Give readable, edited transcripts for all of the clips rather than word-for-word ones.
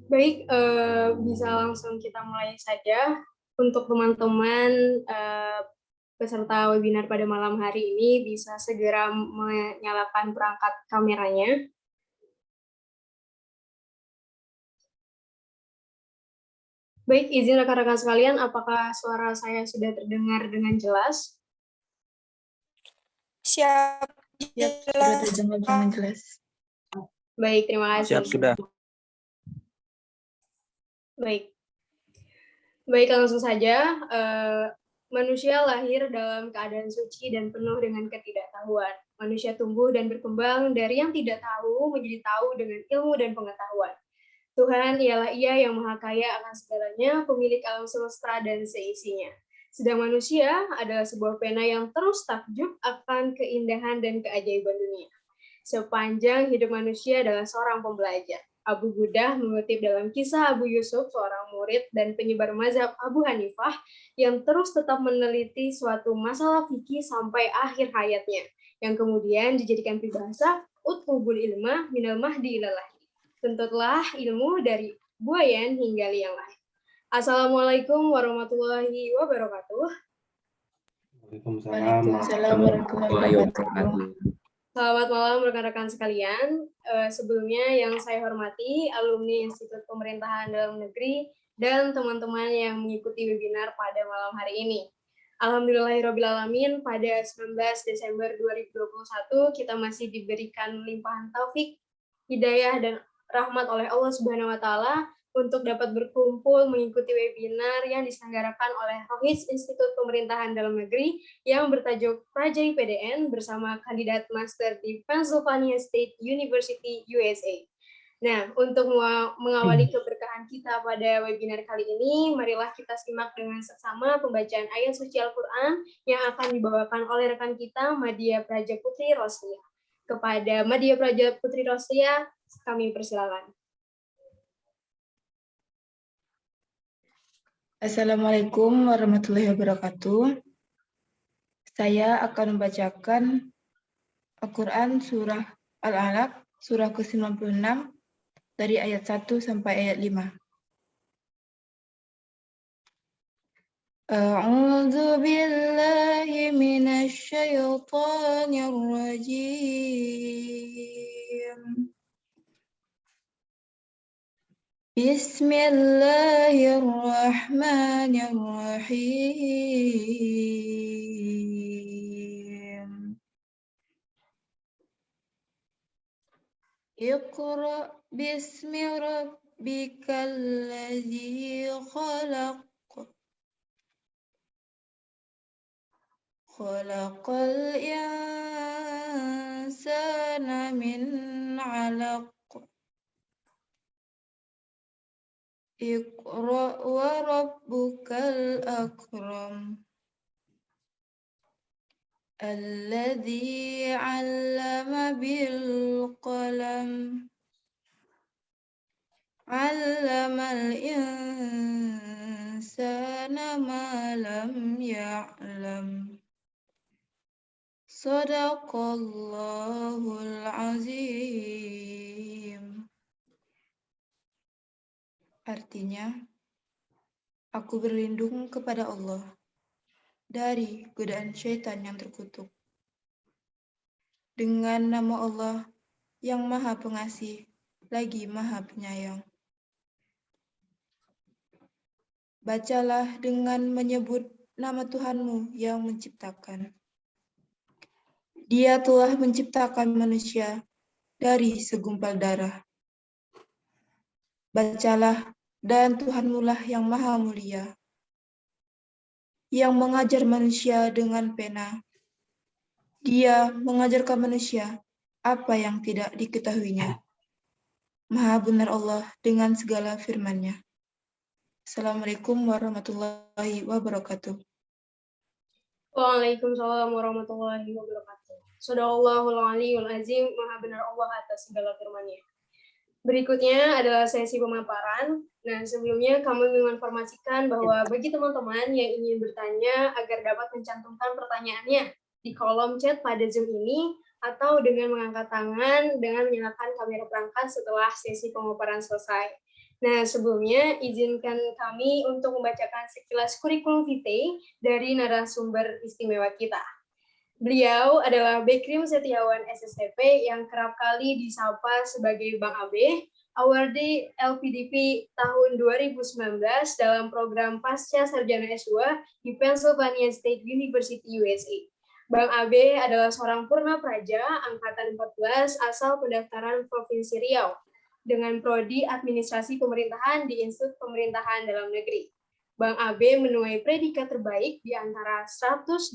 Baik, bisa langsung kita mulai saja. Untuk teman-teman peserta webinar pada malam hari ini bisa segera menyalakan perangkat kameranya. Baik, izin rekan-rekan sekalian, apakah suara saya sudah terdengar dengan jelas? Siap, Ya, sudah terdengar dengan jelas. Baik, terima kasih. Siap, sudah. Baik, langsung saja. Manusia lahir dalam keadaan suci dan penuh dengan ketidaktahuan. Manusia tumbuh dan berkembang dari yang tidak tahu menjadi tahu dengan ilmu dan pengetahuan. Tuhan ialah Ia yang maha kaya akan segalanya, pemilik alam semesta dan seisinya. Sedang manusia adalah sebuah pena yang terus takjub akan keindahan dan keajaiban dunia. Sepanjang hidup manusia adalah seorang pembelajar. Abu Gudah mengutip dalam kisah Abu Yusuf, seorang murid dan penyebar mazhab Abu Hanifah yang terus tetap meneliti suatu masalah fikih sampai akhir hayatnya, yang kemudian dijadikan peribahasa utlubul ilma minal mahdi ilalah. Tuntutlah ilmu dari buayan hingga liang lain. Assalamualaikum warahmatullahi wabarakatuh. Waalaikumsalam warahmatullahi wabarakatuh. Selamat malam rekan-rekan sekalian. Sebelumnya yang saya hormati alumni Institut Pemerintahan Dalam Negeri dan teman-teman yang mengikuti webinar pada malam hari ini. Alhamdulillahirrahmanirrahim, pada 19 Desember 2021 kita masih diberikan limpahan taufik, hidayah, dan rahmat oleh Allah Subhanahu wa Ta'ala untuk dapat berkumpul mengikuti webinar yang diselenggarakan oleh Rohis Institut Pemerintahan Dalam Negeri yang bertajuk Prajai PDN bersama kandidat master di Pennsylvania State University, USA. Nah, untuk mengawali keberkahan kita pada webinar kali ini, marilah kita simak dengan seksama pembacaan ayat suci Al-Quran yang akan dibawakan oleh rekan kita, Madya Praja Putri Roslia. Kepada Madya Praja Putri Roslia, kami persilakan. Assalamualaikum warahmatullahi wabarakatuh. Saya akan membacakan Al-Quran surah Al-Alaq, surah ke-96, dari ayat 1 sampai ayat 5. A'udzu billahi minasy syaithanir rajim. Bismillahirrahmanirrahim. Iqra bismi rabbikal ladzi khalaq. Khalaqal insana min 'alaq. Iqra wa rabbukal akram. Alladzi 'allama bil qalam. 'Allamal insana ma lam ya'lam. Shadaqallahul azim. Artinya, aku berlindung kepada Allah dari godaan syaitan yang terkutuk. Dengan nama Allah yang Maha Pengasih, lagi Maha Penyayang. Bacalah dengan menyebut nama Tuhanmu yang menciptakan. Dia telah menciptakan manusia dari segumpal darah. Bacalah, dan Tuhanmu lah yang Maha Mulia, yang mengajar manusia dengan pena. Dia mengajarkan manusia apa yang tidak diketahuinya. Maha benar Allah dengan segala firman-Nya. Assalamualaikum warahmatullahi wabarakatuh. Waalaikumsalam warahmatullahi wabarakatuh. Shadaqallahul aliyul azim, maha benar Allah atas segala firman-Nya. Berikutnya adalah sesi pemaparan. Nah, sebelumnya kami menginformasikan bahwa bagi teman-teman yang ingin bertanya agar dapat mencantumkan pertanyaannya di kolom chat pada Zoom ini atau dengan mengangkat tangan dengan menyalakan kamera perangkat setelah sesi pemaparan selesai. Nah, sebelumnya izinkan kami untuk membacakan sekilas kurikulum vitae dari narasumber istimewa kita. Beliau adalah Bekrim Setiawan SSTP yang kerap kali disapa sebagai Bang Abe, awardee LPDP tahun 2019 dalam program Pasca Sarjana S2 di Pennsylvania State University, USA. Bang Abe adalah seorang purna praja angkatan 14 asal pendaftaran Provinsi Riau dengan prodi Administrasi Pemerintahan di Institut Pemerintahan Dalam Negeri. Bang Abe menuai predikat terbaik di antara 102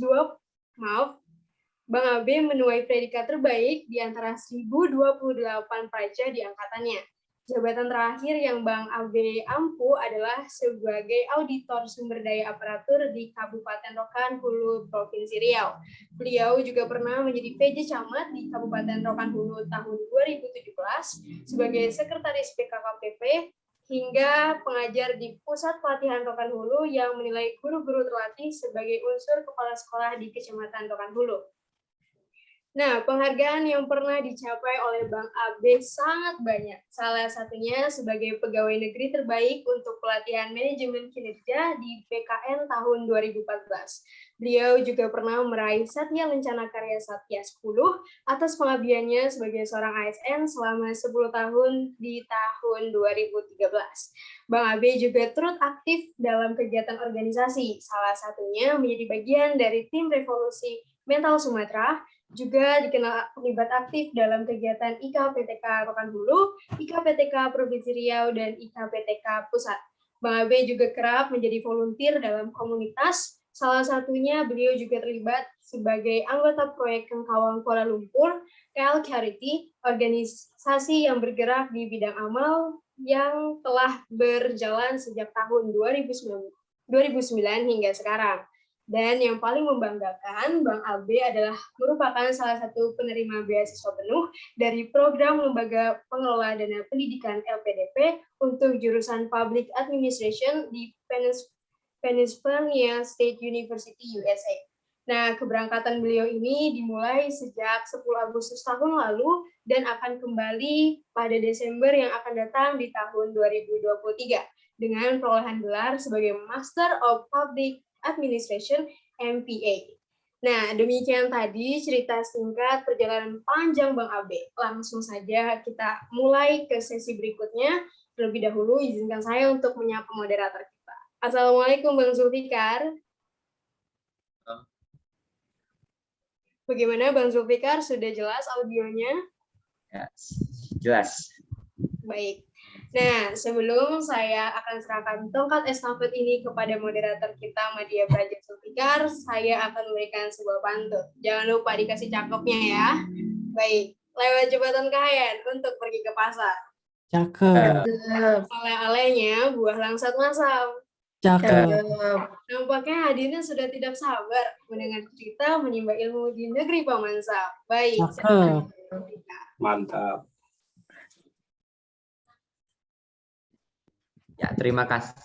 Bang Abe menuai predikat terbaik di antara 1028 praja di angkatannya. Jabatan terakhir yang Bang Abe ampu adalah sebagai auditor sumber daya aparatur di Kabupaten Rokan Hulu, Provinsi Riau. Beliau juga pernah menjadi PJ Camat di Kabupaten Rokan Hulu tahun 2017 sebagai Sekretaris BKKPP hingga pengajar di Pusat Pelatihan Rokan Hulu yang menilai guru-guru terlatih sebagai unsur kepala sekolah di Kecamatan Rokan Hulu. Nah, penghargaan yang pernah dicapai oleh Bang Abe sangat banyak. Salah satunya sebagai pegawai negeri terbaik untuk pelatihan manajemen kinerja di PKN tahun 2014. Beliau juga pernah meraih Satya Lencana Karya Satya 10 atas pengabdiannya sebagai seorang ASN selama 10 tahun di tahun 2013. Bang Abe juga turut aktif dalam kegiatan organisasi, salah satunya menjadi bagian dari tim Revolusi Mental Sumatera, juga dikenal terlibat aktif dalam kegiatan IKPTK Rokan Hulu, IKPTK Provinsi Riau, dan IKPTK Pusat. Bang Abe juga kerap menjadi volunteer dalam komunitas, salah satunya beliau juga terlibat sebagai anggota proyek Kengkawang Kuala Lumpur, KL Charity, organisasi yang bergerak di bidang amal yang telah berjalan sejak tahun 2009 hingga sekarang. Dan yang paling membanggakan, Bang Abe adalah merupakan salah satu penerima beasiswa penuh dari program Lembaga Pengelola Dana Pendidikan LPDP untuk jurusan Public Administration di Pennsylvania State University, USA. Nah, keberangkatan beliau ini dimulai sejak 10 Agustus tahun lalu dan akan kembali pada Desember yang akan datang di tahun 2023 dengan perolehan gelar sebagai Master of Public Administration MPA. Nah, demikian tadi cerita singkat perjalanan panjang Bang Abe. Langsung saja kita mulai ke sesi berikutnya. Terlebih dahulu izinkan saya untuk menyapa moderator kita. Assalamualaikum Bang Zulfikar. Bagaimana Bang Zulfikar? Sudah jelas audionya? Ya, jelas. Baik. Nah, sebelum saya akan serahkan tongkat estafet ini kepada moderator kita, Madya Praja Zulfikar, saya akan memberikan sebuah pantun. Jangan lupa dikasih cakepnya ya. Baik, lewat jembatan Kahayan untuk pergi ke pasar. Cakep. Oleh-olehnya buah langsat masam. Cakep. Nampaknya hadirnya sudah tidak sabar mendengar cerita menimba ilmu di negeri Paman Sam. Baik. Cakep. Mantap. Ya, terima kasih.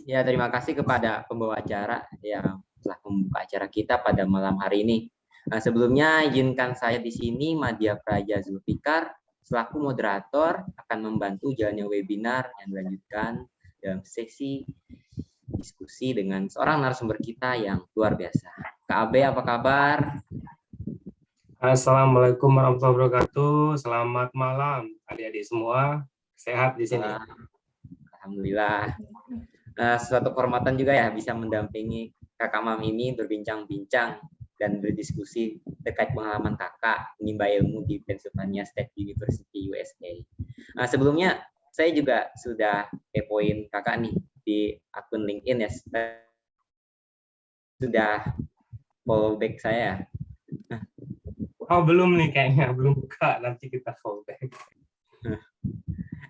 Ya, terima kasih kepada pembawa acara yang telah membuka acara kita pada malam hari ini. Nah, sebelumnya izinkan saya di sini Madya Praja Zulfikar selaku moderator akan membantu jalannya webinar yang dilanjutkan dalam sesi diskusi dengan seorang narasumber kita yang luar biasa. Kak Abe, apa kabar? Assalamualaikum warahmatullahi wabarakatuh. Selamat malam adik-adik semua. Sehat di sini. Alhamdulillah. Suatu kehormatan juga ya bisa mendampingi Kakak Mam ini berbincang-bincang dan berdiskusi terkait pengalaman kakak menimba ilmu di Pennsylvania State University USA. Sebelumnya saya juga sudah kepoin kakak nih di akun LinkedIn ya. Sudah follow back saya. Oh, belum nih kayaknya, belum buka, nanti kita follow back.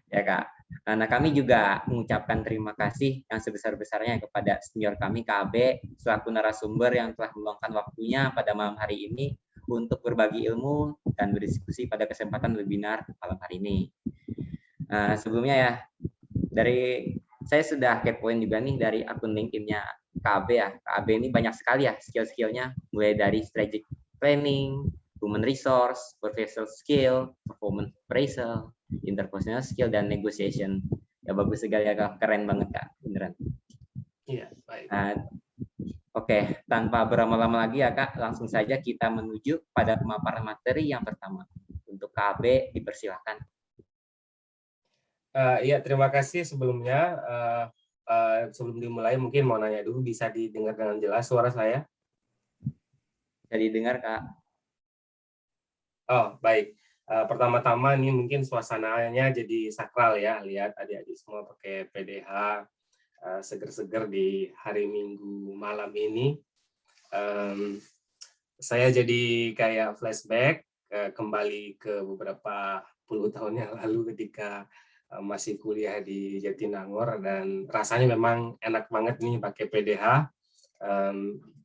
Ya Kak. Karena kami juga mengucapkan terima kasih yang sebesar-besarnya kepada senior kami KB selaku narasumber yang telah meluangkan waktunya pada malam hari ini untuk berbagi ilmu dan berdiskusi pada kesempatan webinar malam hari ini. Sebelumnya ya, dari saya sudah kepoin juga nih dari akun LinkedIn-nya KB ya. KB ini banyak sekali ya skill-skillnya, mulai dari strategic planning, human resource, professional skill, performance appraisal, interpersonal skill, dan negotiation. Ya bagus sekali ya Kak, keren banget Kak, beneran. Iya, baik. Oke, tanpa berlama-lama lagi ya Kak, langsung saja kita menuju pada pemaparan materi yang pertama. Untuk KB dipersilakan. Ya, terima kasih sebelumnya. Sebelum dimulai mungkin mau nanya dulu, bisa didengar dengan jelas suara saya? Bisa didengar Kak? Oh, baik. Pertama-tama ini mungkin suasananya jadi sakral ya, lihat adik-adik semua pakai PDH, seger-seger di hari Minggu malam ini. Saya jadi kayak flashback kembali ke beberapa puluh tahun yang lalu ketika masih kuliah di Jatinangor, dan rasanya memang enak banget nih pakai PDH.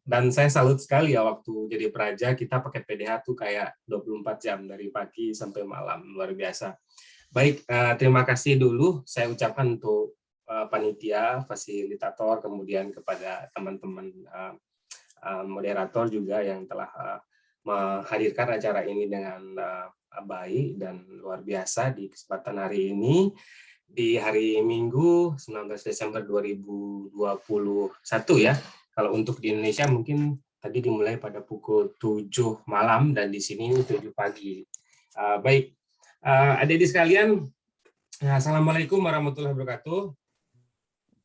Dan saya salut sekali ya, waktu jadi praja kita pakai PDH tuh kayak 24 jam dari pagi sampai malam, luar biasa. Baik, terima kasih dulu saya ucapkan untuk panitia, fasilitator, kemudian kepada teman-teman moderator juga yang telah menghadirkan acara ini dengan baik dan luar biasa di kesempatan hari ini, di hari Minggu 19 Desember 2021 ya. Kalau untuk di Indonesia mungkin tadi dimulai pada pukul 7 malam dan di sini 7 pagi. Baik, adik-adik sekalian, assalamualaikum warahmatullahi wabarakatuh.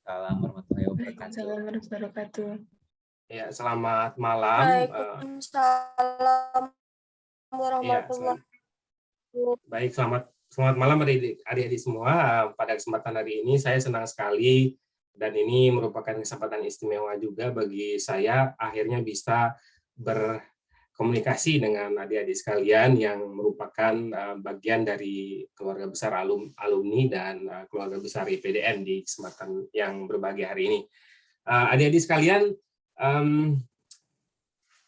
Assalamualaikum warahmatullahi wabarakatuh. Ya, selamat malam. Waalaikumsalam warahmatullahi wabarakatuh. Baik, selamat malam adik-adik semua. Pada kesempatan hari ini saya senang sekali, dan ini merupakan kesempatan istimewa juga bagi saya akhirnya bisa berkomunikasi dengan adik-adik sekalian yang merupakan bagian dari keluarga besar alumni dan keluarga besar IPDN di kesempatan yang berbahagia hari ini. Adik-adik sekalian,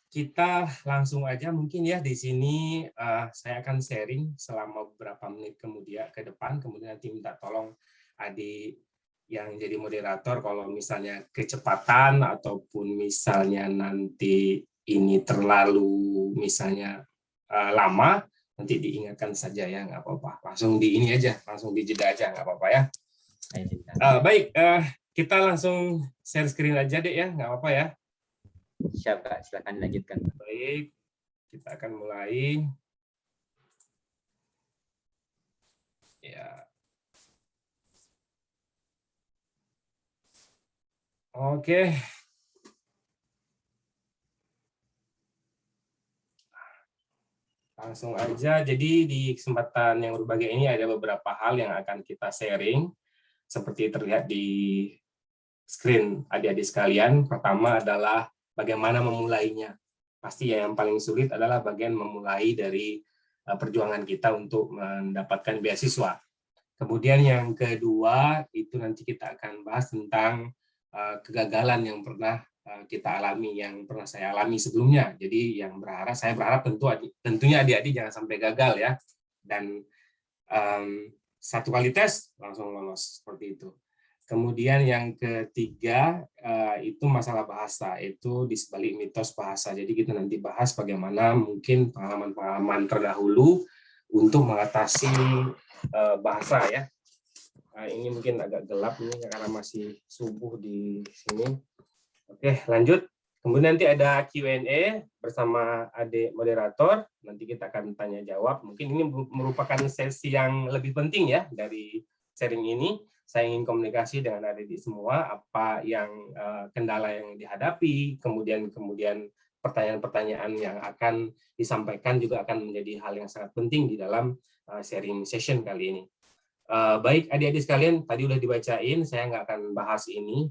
kita langsung aja mungkin ya di sini. Saya akan sharing selama beberapa menit kemudian ke depan, kemudian nanti minta tolong adik yang jadi moderator kalau misalnya kecepatan ataupun misalnya nanti ini terlalu misalnya lama, nanti diingatkan saja ya, nggak apa-apa. Langsung di ini aja, langsung dijeda aja, nggak apa-apa ya. Baik, kita langsung share screen aja deh ya, nggak apa-apa ya. Siap Kak, silakan dilanjutkan. Baik, kita akan mulai. Ya. Oke. Langsung aja. Jadi di kesempatan yang berbahagia ini ada beberapa hal yang akan kita sharing seperti terlihat di screen adik-adik sekalian. Pertama adalah bagaimana memulainya. Pasti yang paling sulit adalah bagian memulai dari perjuangan kita untuk mendapatkan beasiswa. Kemudian yang kedua itu nanti kita akan bahas tentang kegagalan yang pernah kita alami, yang pernah saya alami sebelumnya. Jadi saya berharap tentunya adik-adik jangan sampai gagal ya. Dan satu kali tes langsung lolos seperti itu. Kemudian yang ketiga itu masalah bahasa, itu di sebalik mitos bahasa. Jadi kita nanti bahas bagaimana mungkin pengalaman-pengalaman terdahulu untuk mengatasi bahasa ya. Ini mungkin agak gelap ini karena masih subuh di sini. Oke, lanjut. Kemudian nanti ada Q&A bersama adik moderator. Nanti kita akan tanya jawab. Mungkin ini merupakan sesi yang lebih penting ya dari sharing ini. Saya ingin komunikasi dengan adik-adik semua, apa yang kendala yang dihadapi, kemudian pertanyaan-pertanyaan yang akan disampaikan juga akan menjadi hal yang sangat penting di dalam sharing session kali ini. Baik adik-adik sekalian, tadi udah dibacain, saya nggak akan bahas ini.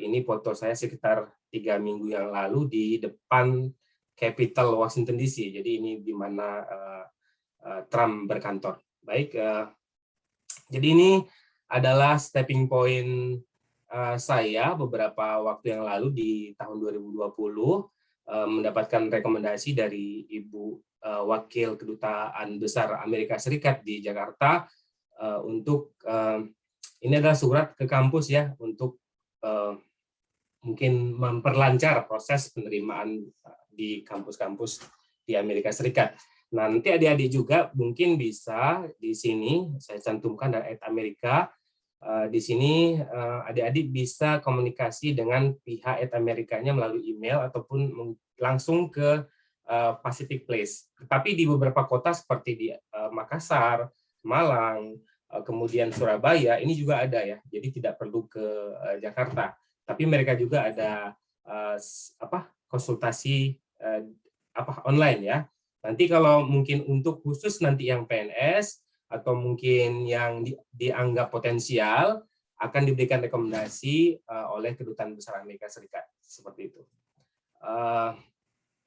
Ini foto saya sekitar 3 minggu yang lalu di depan Capitol Washington DC. Jadi ini di mana Trump berkantor. Baik, jadi ini adalah stepping point saya beberapa waktu yang lalu di tahun 2020 mendapatkan rekomendasi dari Ibu Wakil Kedutaan Besar Amerika Serikat di Jakarta untuk ini adalah surat ke kampus ya untuk mungkin memperlancar proses penerimaan di kampus-kampus di di Amerika Serikat. Nah, nanti adik-adik juga mungkin bisa di sini saya cantumkan dari Amerika. Di sini adik-adik bisa komunikasi dengan pihak Amerikanya melalui email ataupun langsung ke Pacific Place. Tetapi di beberapa kota seperti di Makassar, Malang, kemudian Surabaya, ini juga ada ya. Jadi tidak perlu ke Jakarta. Tapi mereka juga ada konsultasi online ya. Nanti kalau mungkin untuk khusus nanti yang PNS atau mungkin yang dianggap potensial akan diberikan rekomendasi oleh Kedutaan Besar Amerika Serikat seperti itu.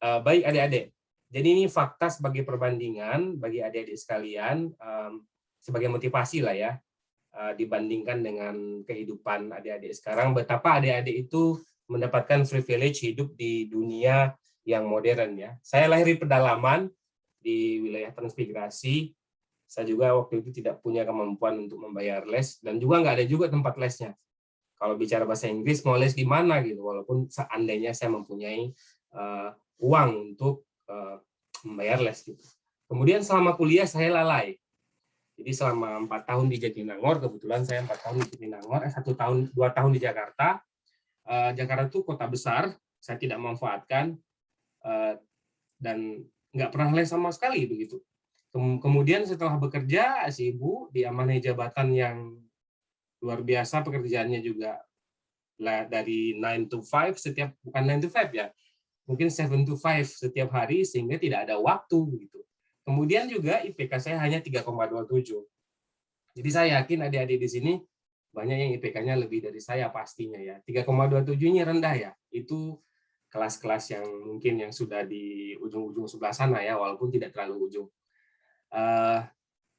Baik adik-adik, jadi ini fakta sebagai perbandingan bagi adik-adik sekalian sebagai motivasi lah ya dibandingkan dengan kehidupan adik-adik sekarang, betapa adik-adik itu mendapatkan privilege hidup di dunia yang modern ya. Saya lahir di pedalaman di wilayah transmigrasi. Saya juga waktu itu tidak punya kemampuan untuk membayar les dan juga nggak ada juga tempat lesnya. Kalau bicara bahasa Inggris mau les di mana gitu, walaupun seandainya saya mempunyai uang untuk membayar les gitu. Kemudian selama kuliah saya lalai. Jadi selama 4 tahun di Jatinangor, kebetulan saya 4 tahun di Jatinangor, 2 tahun di Jakarta. Jakarta itu kota besar, saya tidak memanfaatkan dan nggak pernah les sama sekali begitu. Kemudian setelah bekerja, si ibu diamanai jabatan yang luar biasa, pekerjaannya juga dari 9 to 5 bukan 9 to 5 ya, mungkin 7 to 5 setiap hari sehingga tidak ada waktu begitu. Kemudian juga IPK saya hanya 3,27. Jadi saya yakin adik-adik di sini banyak yang IPK-nya lebih dari saya pastinya ya. 3,27 ini rendah ya. Itu kelas-kelas yang mungkin yang sudah di ujung-ujung sebelah sana ya, walaupun tidak terlalu ujung.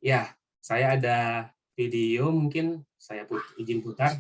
Ya, saya ada video mungkin saya izin putar.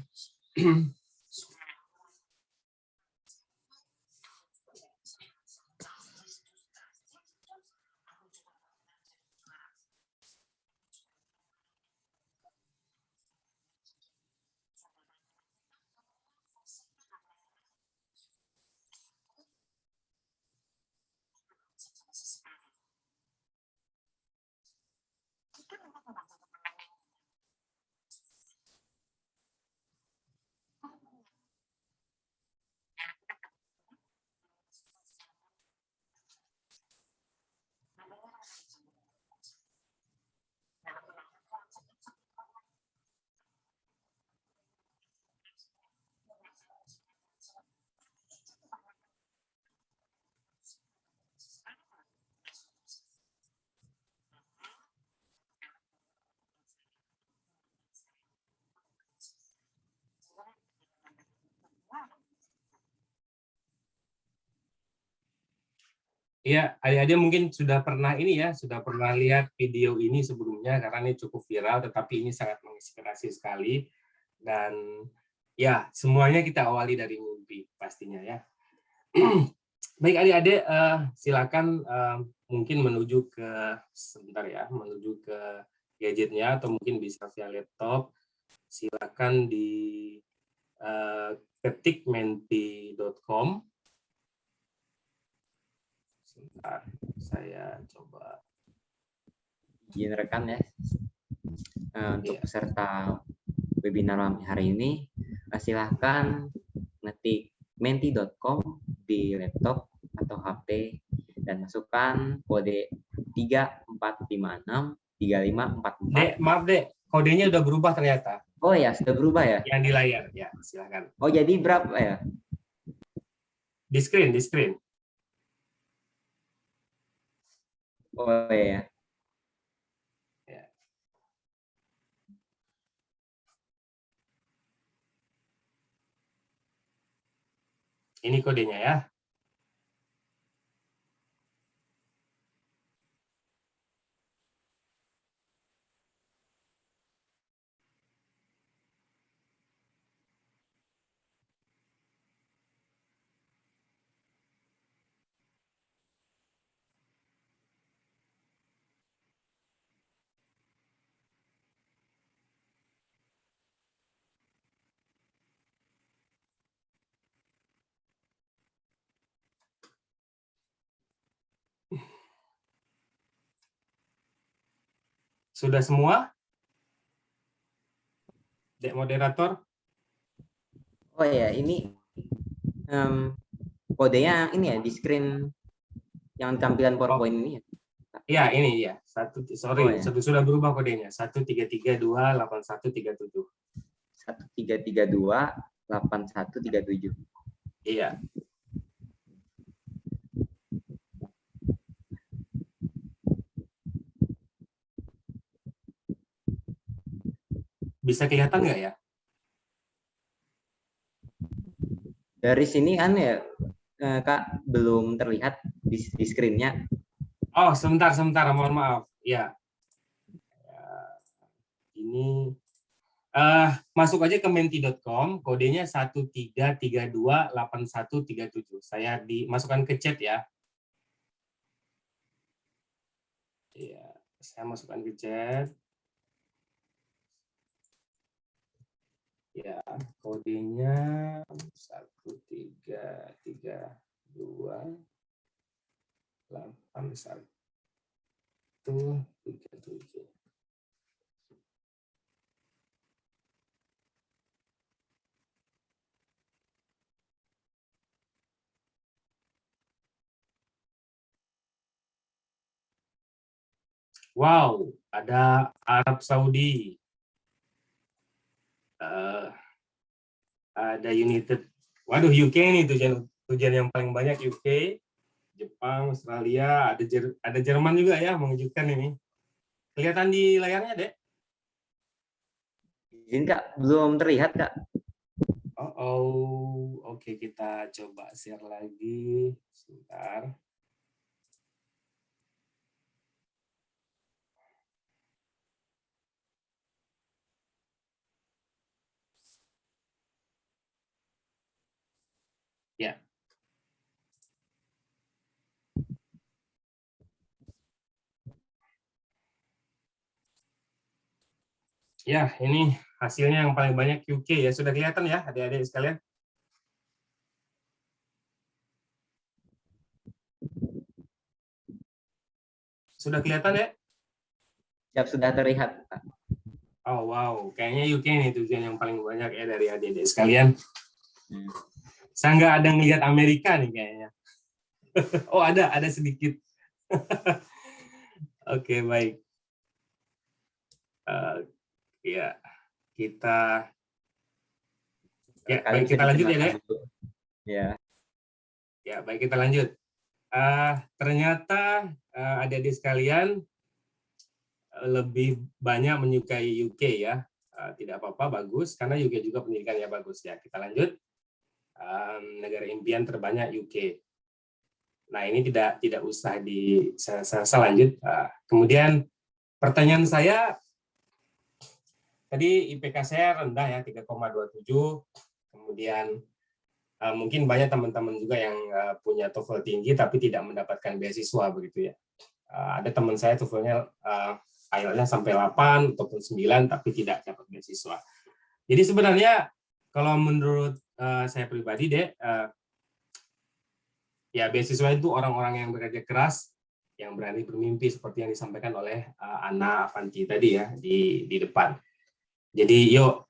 Iya, adik-adik mungkin sudah pernah sudah pernah lihat video ini sebelumnya karena ini cukup viral, tetapi ini sangat menginspirasi sekali. Dan ya, semuanya kita awali dari mimpi pastinya ya. Baik adik-adik, silakan mungkin menuju ke menuju ke gadgetnya atau mungkin bisa via laptop. Silakan di ketik menti.com. Sebentar, saya coba. Izin rekan ya. Untuk peserta webinar malam hari ini, silahkan ngetik menti.com di laptop atau HP dan masukkan kode 34563544. Maaf dek, kodenya udah berubah ternyata. Oh ya, sudah berubah ya? Yang di layar, ya silakan. Oh jadi berapa ya? Di screen. Oh ya. Ini kodenya ya. Sudah semua? Dek moderator? Oh ya, ini kodenya ini ya di screen yang tampilan PowerPoint ini ya. Iya, ini ya. Oh, ya. Sudah berubah kodenya. 13328137. 13328137. Iya. Bisa kelihatan nggak ya? Dari sini kan ya, Kak, belum terlihat di screen-nya. Oh, sebentar, mohon maaf. Ya. Ini masuk aja ke menti.com, kodenya 13328137. Saya dimasukkan ke chat ya. Iya, saya masukkan ke chat. Ya, kodenya 13328137. Wow, ada Arab Saudi. Ada United. Waduh, UK ini tujuan yang paling banyak, UK, Jepang, Australia, ada Jerman juga ya, mengejutkan ini. Kelihatan di layarnya, Dek? Izin, Kak, belum terlihat, Kak. Oke, kita coba share lagi. Sebentar. Ya. Ya, ini hasilnya yang paling banyak UK ya. Sudah kelihatan ya, adik-adik sekalian? Sudah kelihatan ya? Siap, sudah terlihat, Kak. Oh, wow. Kayaknya UK nih tujuan yang paling banyak ya dari adik-adik sekalian. Saya nggak ada ngelihat Amerika nih kayaknya. Oh, ada sedikit. Oke, baik. Ya, kita baik, kita lanjut ya, Dek. Ya. Ya, baik, kita lanjut. Ternyata adik-adik sekalian lebih banyak menyukai UK ya. Tidak apa-apa, bagus, karena UK juga pendidikannya bagus ya. Kita lanjut. Negara impian terbanyak UK. Nah, ini tidak usah saya lanjut. Kemudian pertanyaan saya, tadi IPK saya rendah ya, 3,27. Kemudian mungkin banyak teman-teman juga yang punya TOEFL tinggi tapi tidak mendapatkan beasiswa begitu ya. Ada teman saya TOEFL-nya IELTS-nya sampai 8 ataupun 9 tapi tidak dapat beasiswa. Jadi sebenarnya kalau menurut saya pribadi, Dek, ya beasiswa itu orang-orang yang bekerja keras, yang berani bermimpi seperti yang disampaikan oleh Ana Avanti tadi ya di depan. Jadi yuk,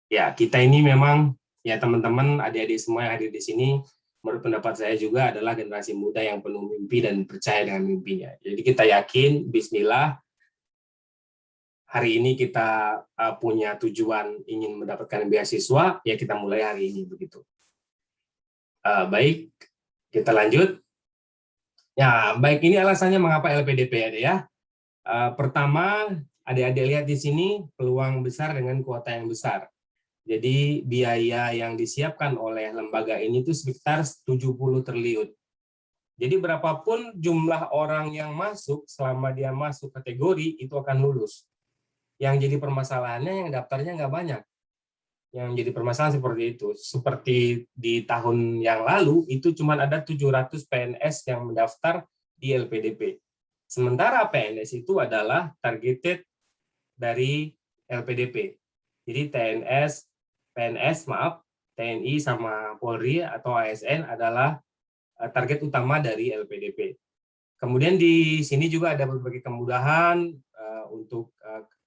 ya kita ini memang ya teman-teman, adik-adik semua yang hadir di sini, menurut pendapat saya juga adalah generasi muda yang penuh mimpi dan percaya dengan mimpinya. Jadi kita yakin, bismillah, hari ini kita punya tujuan ingin mendapatkan beasiswa, ya kita mulai hari ini begitu. Baik, kita lanjut. Ya, baik, ini alasannya mengapa LPDP ada ya. Pertama, adik-adik lihat di sini peluang besar dengan kuota yang besar. Jadi biaya yang disiapkan oleh lembaga ini itu sekitar 70 triliun. Jadi berapapun jumlah orang yang masuk, selama dia masuk kategori, itu akan lulus. Yang jadi permasalahannya yang daftarnya nggak banyak. Yang jadi permasalahan seperti itu. Seperti di tahun yang lalu, itu cuma ada 700 PNS yang mendaftar di LPDP. Sementara PNS itu adalah targeted dari LPDP. Jadi TNI sama Polri atau ASN adalah target utama dari LPDP. Kemudian di sini juga ada berbagai kemudahan untuk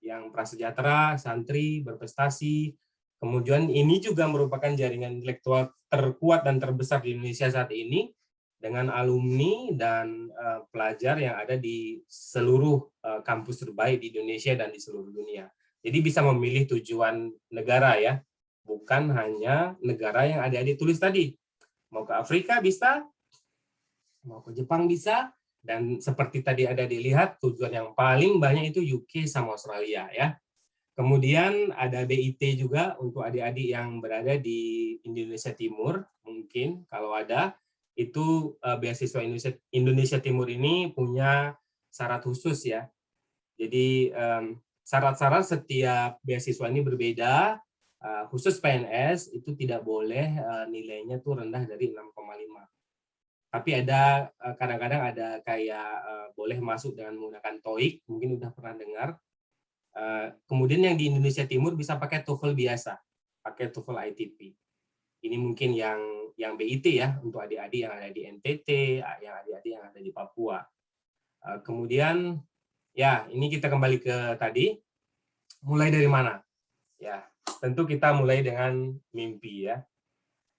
yang prasejahtera, santri, berprestasi. Kemudian ini juga merupakan jaringan intelektual terkuat dan terbesar di Indonesia saat ini dengan alumni dan pelajar yang ada di seluruh kampus terbaik di Indonesia dan di seluruh dunia. Jadi bisa memilih tujuan negara ya, bukan hanya negara yang adik-adik tulis tadi. Mau ke Afrika bisa, mau ke Jepang bisa, dan seperti tadi ada dilihat tujuan yang paling banyak itu UK sama Australia ya. Kemudian ada BIT juga untuk adik-adik yang berada di Indonesia Timur, mungkin kalau ada, itu beasiswa Indonesia Timur ini punya syarat khusus ya. Jadi syarat-syarat setiap beasiswa ini berbeda, khusus PNS itu tidak boleh nilainya tuh rendah dari 6,5. Tapi ada kadang-kadang ada kayak boleh masuk dengan menggunakan TOEIC, mungkin udah pernah dengar. Kemudian yang di Indonesia Timur bisa pakai TOEFL biasa, pakai TOEFL ITP. Ini mungkin yang BIT ya, untuk adik-adik yang ada di NTT, yang adik-adik yang ada di Papua. Kemudian ya ini kita kembali ke tadi, mulai dari mana? Ya tentu kita mulai dengan mimpi ya.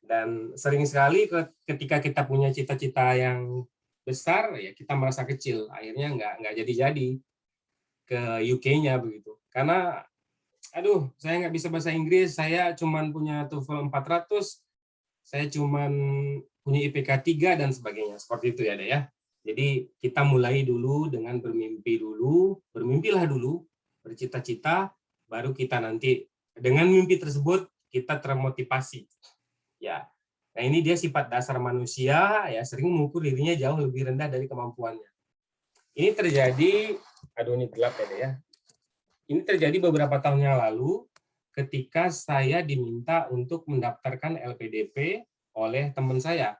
Dan sering sekali ketika kita punya cita-cita yang besar, ya kita merasa kecil. Akhirnya nggak jadi-jadi ke UK-nya begitu. Karena, aduh, saya nggak bisa bahasa Inggris, saya cuman punya TOEFL 400, saya cuman punya IPK 3, dan sebagainya. Seperti itu ya, Dek ya. Jadi kita mulai dulu dengan bermimpi dulu, bermimpilah dulu, bercita-cita, baru kita nanti dengan mimpi tersebut kita termotivasi. Ya, nah ini dia sifat dasar manusia ya, sering mengukur dirinya jauh lebih rendah dari kemampuannya. Ini terjadi, aduh ini gelap ya. Ini terjadi beberapa tahun yang lalu ketika saya diminta untuk mendaftarkan LPDP oleh teman saya.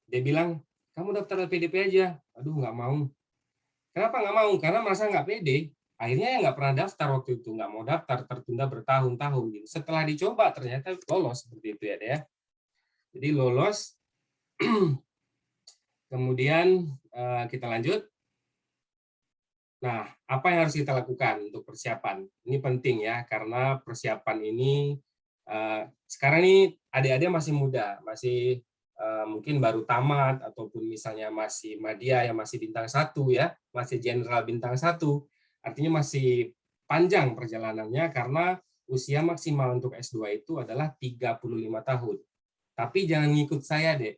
Dia bilang, kamu daftar LPDP aja. Aduh nggak mau. Kenapa nggak mau? Karena merasa nggak pede. Akhirnya ya nggak pernah daftar waktu itu, nggak mau daftar, tertunda bertahun-tahun. Gitu. Setelah dicoba ternyata lolos seperti itu ya. Jadi lolos, kemudian kita lanjut. Nah, apa yang harus kita lakukan untuk persiapan? Ini penting ya, karena persiapan ini, sekarang ini adik-adik masih muda, masih mungkin baru tamat, ataupun misalnya masih madya yang masih bintang 1 ya, masih general bintang 1, artinya masih panjang perjalanannya karena usia maksimal untuk S2 itu adalah 35 tahun. Tapi jangan ngikut saya, Dek.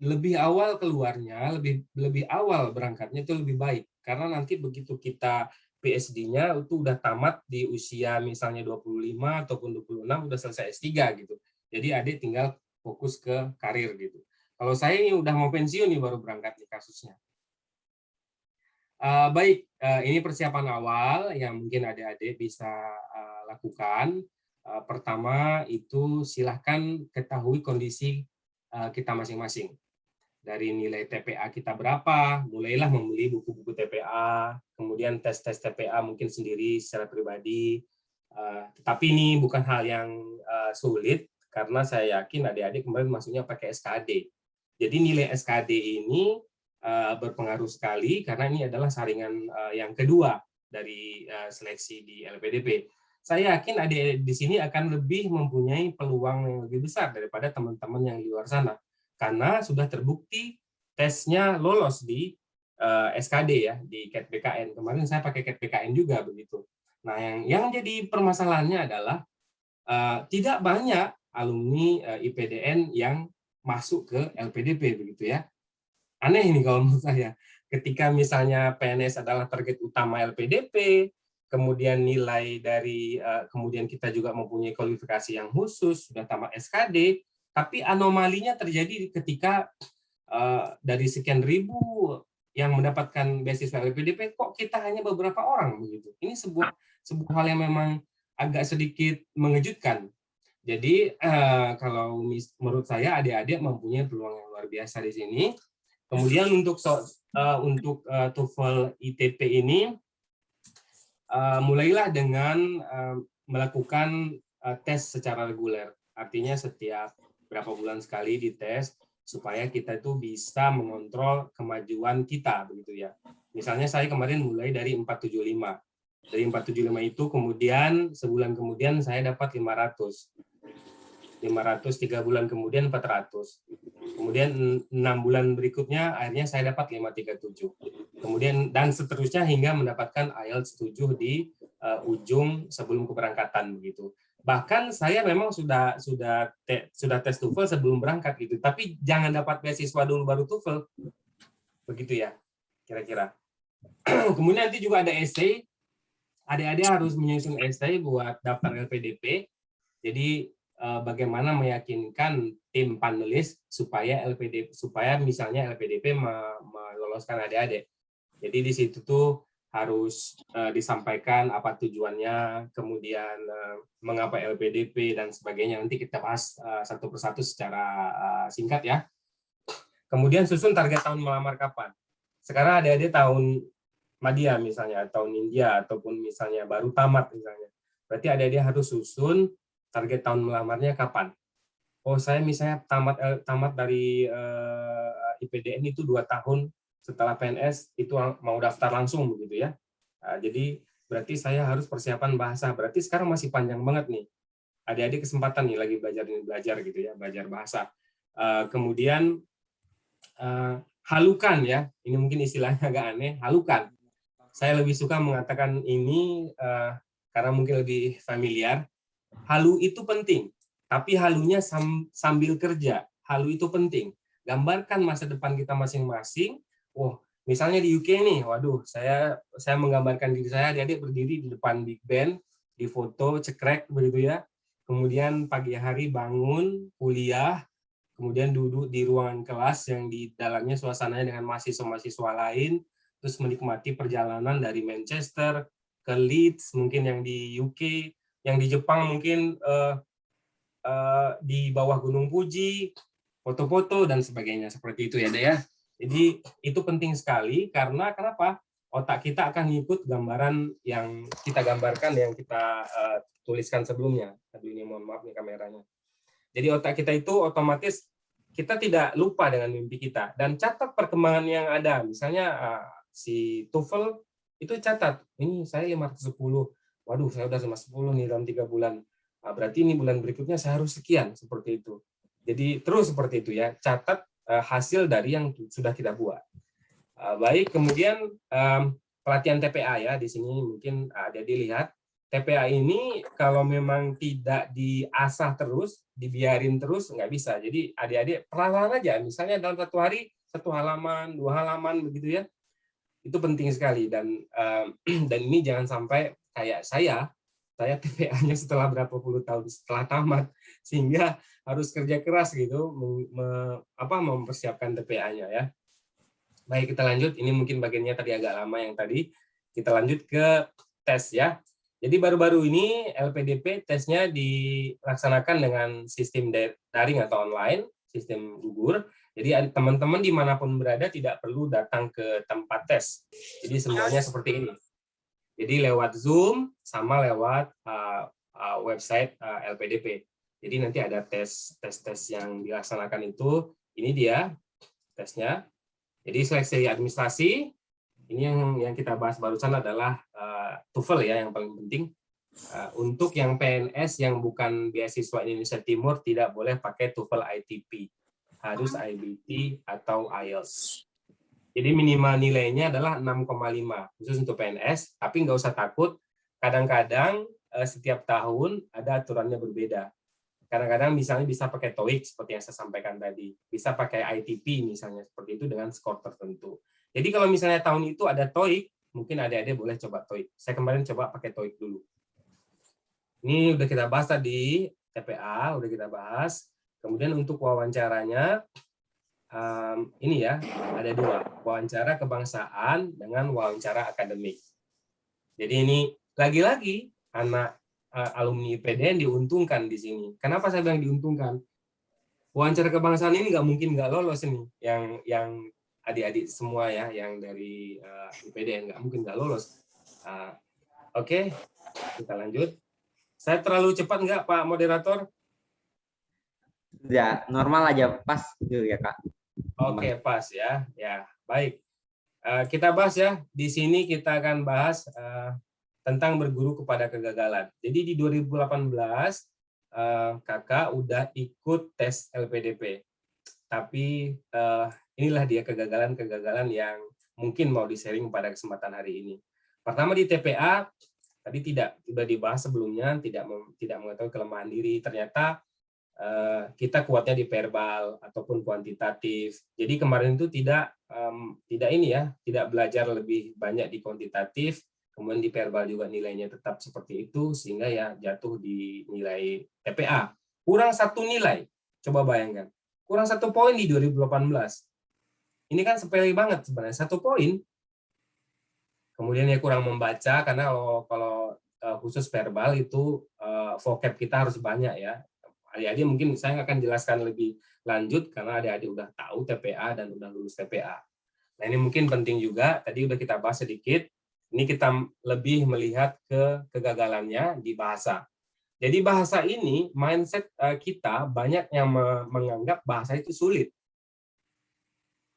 Lebih awal keluarnya, lebih awal berangkatnya itu lebih baik. Karena nanti begitu kita PSD-nya itu udah tamat di usia misalnya 25 ataupun 26 udah selesai S3 gitu. Jadi adik tinggal fokus ke karir gitu. Kalau saya ini udah mau pensiun nih baru berangkat nih kasusnya. Baik, ini persiapan awal yang mungkin adik-adik bisa lakukan. Pertama itu silahkan ketahui kondisi kita masing-masing. Dari nilai TPA kita berapa, mulailah membeli buku-buku TPA, kemudian tes-tes TPA mungkin sendiri secara pribadi. Tetapi ini bukan hal yang sulit, karena saya yakin adik-adik kemarin masuknya pakai SKD. Jadi nilai SKD ini berpengaruh sekali, karena ini adalah saringan yang kedua dari seleksi di LPDP. Saya yakin adik di sini akan lebih mempunyai peluang yang lebih besar daripada teman-teman yang di luar sana, karena sudah terbukti tesnya lolos di SKD ya, di CAT-BKN. Kemarin saya pakai CAT-BKN juga begitu. Nah, yang jadi permasalahannya adalah tidak banyak alumni IPDN yang masuk ke LPDP begitu ya. Aneh ini kalau menurut saya. Ketika misalnya PNS adalah target utama LPDP, kemudian nilai dari kemudian kita juga mempunyai kualifikasi yang khusus, sudah tamat SKD, tapi anomalinya terjadi ketika dari sekian ribu yang mendapatkan beasiswa LPDP, kok kita hanya beberapa orang begitu. Ini sebuah hal yang memang agak sedikit mengejutkan. Jadi kalau menurut saya adik-adik mempunyai peluang yang luar biasa di sini. Kemudian untuk TOEFL ITP ini, mulailah dengan melakukan tes secara reguler. Artinya setiap berapa bulan sekali dites. supaya kita itu bisa mengontrol kemajuan kita begitu ya. Misalnya saya kemarin mulai dari 475. Dari 475 itu kemudian sebulan kemudian saya dapat 500. 3 bulan kemudian 400. Kemudian 6 bulan berikutnya akhirnya saya dapat 537. Kemudian dan seterusnya hingga mendapatkan IELTS 7 di ujung sebelum keberangkatan begitu. Bahkan saya memang sudah tes TOEFL sebelum berangkat gitu, tapi jangan dapat beasiswa dulu baru TOEFL. Begitu ya, kira-kira. Kemudian nanti juga ada essay. Adik-adik harus menyusun essay buat daftar LPDP. Jadi bagaimana meyakinkan tim panelis supaya misalnya LPDP meloloskan adik-adik. Jadi di situ tuh harus disampaikan apa tujuannya, kemudian mengapa LPDP dan sebagainya. Nanti kita bahas satu persatu secara singkat ya. Kemudian susun target tahun melamar kapan. Sekarang adik-adik tahun Madya misalnya, tahun India, ataupun misalnya baru tamat misalnya. Berarti adik-adik harus susun target tahun melamarnya kapan. Oh, saya misalnya tamat dari IPDN itu 2 tahun, setelah PNS itu mau daftar langsung begitu ya. Jadi berarti saya harus persiapan bahasa. Berarti sekarang masih panjang banget nih. Adik-adik kesempatan nih lagi belajar gitu ya, belajar bahasa. Kemudian halukan ya. Ini mungkin istilahnya agak aneh, halukan. Saya lebih suka mengatakan ini karena mungkin lebih familiar. Halu itu penting, tapi halunya sambil kerja. Halu itu penting. Gambarkan masa depan kita masing-masing. Oh, misalnya di UK nih, waduh, saya menggambarkan diri saya, adik-adik berdiri di depan Big Ben, di foto cekrek begitu ya. Kemudian pagi hari bangun, kuliah, kemudian duduk di ruangan kelas yang di dalamnya suasananya dengan mahasiswa-mahasiswa lain, terus menikmati perjalanan dari Manchester ke Leeds, mungkin yang di UK, yang di Jepang mungkin di bawah Gunung Fuji, foto-foto dan sebagainya seperti itu ya, Dek ya. Jadi itu penting sekali karena kenapa? Otak kita akan ngikut gambaran yang kita gambarkan, yang kita tuliskan sebelumnya. Aduh, ini mohon maaf nih kameranya. Jadi otak kita itu otomatis kita tidak lupa dengan mimpi kita dan catat perkembangan yang ada. Misalnya si TOEFL itu catat, ini saya 510, waduh saya udah 510 nih dalam 3 bulan. Berarti ini bulan berikutnya saya harus sekian, seperti itu. Jadi terus seperti itu ya, catat hasil dari yang sudah kita buat. Baik, kemudian pelatihan TPA ya, di sini mungkin ada dilihat. TPA ini kalau memang tidak diasah terus, dibiarin terus, nggak bisa. Jadi adik-adik perlahan aja, misalnya dalam 1 hari, 1 halaman, 2 halaman, begitu ya. Itu penting sekali. Dan ini jangan sampai kayak saya TPA-nya setelah berapa puluh tahun setelah tamat, sehingga harus kerja keras gitu, mempersiapkan TPA-nya ya. Baik, kita lanjut. Ini mungkin bagiannya tadi agak lama yang tadi. Kita lanjut ke tes ya. Jadi baru-baru ini LPDP tesnya dilaksanakan dengan sistem daring atau online, sistem gugur. Jadi teman-teman dimanapun berada tidak perlu datang ke tempat tes. Jadi semuanya seperti ini. Jadi lewat Zoom sama lewat website LPDP. Jadi nanti ada tes yang dilaksanakan itu. Ini dia tesnya. Jadi seleksi administrasi. Ini yang kita bahas barusan adalah TOEFL ya, yang paling penting. Untuk yang PNS yang bukan beasiswa Indonesia Timur tidak boleh pakai TOEFL ITP, harus IBT atau IELTS. Jadi minimal nilainya adalah 6,5 khusus untuk PNS, tapi nggak usah takut. Kadang-kadang setiap tahun ada aturannya berbeda. Kadang-kadang misalnya bisa pakai TOEIC seperti yang saya sampaikan tadi, bisa pakai ITP misalnya seperti itu dengan skor tertentu. Jadi kalau misalnya tahun itu ada TOEIC, mungkin adik-adik boleh coba TOEIC. Saya kemarin coba pakai TOEIC dulu. Ini udah kita bahas tadi, TPA udah kita bahas. Kemudian untuk wawancaranya, ini ya, ada 2. Wawancara kebangsaan dengan wawancara akademik. Jadi ini lagi-lagi anak alumni IPDN diuntungkan di sini. Kenapa saya bilang diuntungkan? Wawancara kebangsaan ini nggak mungkin nggak lolos ini. Yang adik-adik semua ya, yang dari IPDN nggak mungkin nggak lolos. Oke, kita lanjut. Saya terlalu cepat nggak, Pak Moderator? Ya, normal aja, pas gitu ya, Kak. Oke, pas ya. Ya, baik. Kita bahas ya. Di sini kita akan bahas tentang berguru kepada kegagalan. Jadi di 2018 Kakak udah ikut tes LPDP. Tapi inilah dia kegagalan-kegagalan yang mungkin mau di-sharing pada kesempatan hari ini. Pertama di TPA, tadi sudah dibahas sebelumnya, tidak mengetahui kelemahan diri. Ternyata kita kuatnya di verbal ataupun kuantitatif. Jadi kemarin itu tidak belajar lebih banyak di kuantitatif, kemudian di verbal juga nilainya tetap seperti itu, sehingga ya jatuh di nilai TPA. Kurang 1 nilai, coba bayangkan. Kurang 1 poin di 2018. Ini kan sepele banget sebenarnya, 1 poin. Kemudian ya kurang membaca, karena kalau khusus verbal itu vocab kita harus banyak ya. Adik-adik mungkin saya akan jelaskan lebih lanjut, karena adik-adik udah tahu TPA dan udah lulus TPA. Nah ini mungkin penting juga, tadi udah kita bahas sedikit, ini kita lebih melihat ke kegagalannya di bahasa. Jadi bahasa ini, mindset kita banyak yang menganggap bahasa itu sulit.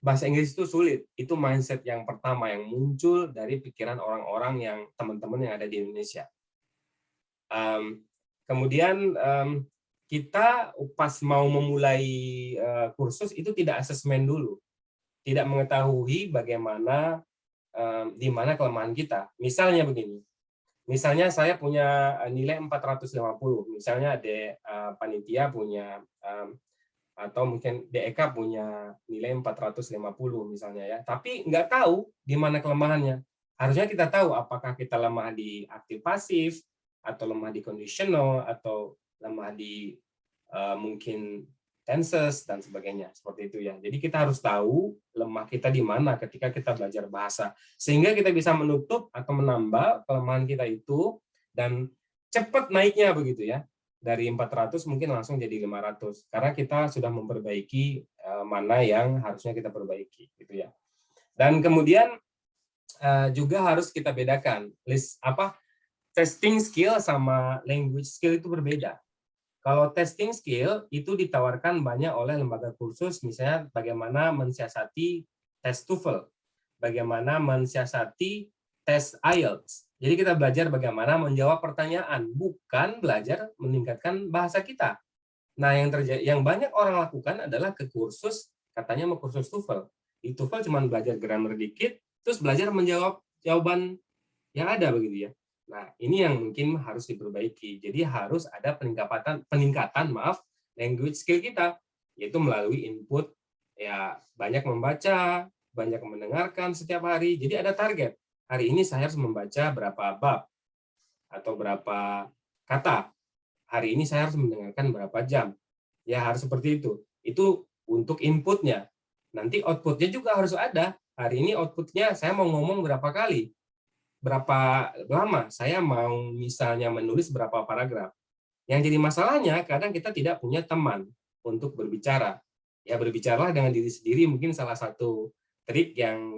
Bahasa Inggris itu sulit. Itu mindset yang pertama yang muncul dari pikiran orang-orang yang teman-teman yang ada di Indonesia. Kemudian kita pas mau memulai kursus itu tidak asesmen dulu. Tidak mengetahui bagaimana di mana kelemahan kita. Misalnya begini. Misalnya saya punya nilai 450, misalnya ada panitia punya atau mungkin DEK punya nilai 450 misalnya ya. Tapi nggak tahu di mana kelemahannya. Harusnya kita tahu apakah kita lemah di aktif pasif, atau lemah di conditional, atau lemah di mungkin tenses dan sebagainya, seperti itu ya. Jadi kita harus tahu lemah kita di mana ketika kita belajar bahasa, sehingga kita bisa menutup atau menambah kelemahan kita itu dan cepat naiknya begitu ya. Dari 400 mungkin langsung jadi 500 karena kita sudah memperbaiki mana yang harusnya kita perbaiki gitu ya. Dan kemudian juga harus kita bedakan testing skill sama language skill itu berbeda. Kalau testing skill itu ditawarkan banyak oleh lembaga kursus, misalnya bagaimana mensiasati tes TOEFL, bagaimana mensiasati tes IELTS. Jadi kita belajar bagaimana menjawab pertanyaan, bukan belajar meningkatkan bahasa kita. Nah, yang banyak orang lakukan adalah ke kursus, katanya mau kursus TOEFL. Di TOEFL cuma belajar grammar dikit, terus belajar menjawab jawaban yang ada begitu ya. Nah, ini yang mungkin harus diperbaiki. Jadi harus ada peningkatan language skill kita, yaitu melalui input ya, banyak membaca, banyak mendengarkan setiap hari. Jadi ada target. Hari ini saya harus membaca berapa bab atau berapa kata. Hari ini saya harus mendengarkan berapa jam. Ya harus seperti itu. Itu untuk inputnya. Nanti outputnya juga harus ada. Hari ini outputnya saya mau ngomong berapa kali. Berapa lama saya mau misalnya menulis berapa paragraf. Yang jadi masalahnya kadang kita tidak punya teman untuk berbicara. Ya berbicaralah dengan diri sendiri mungkin salah satu trik yang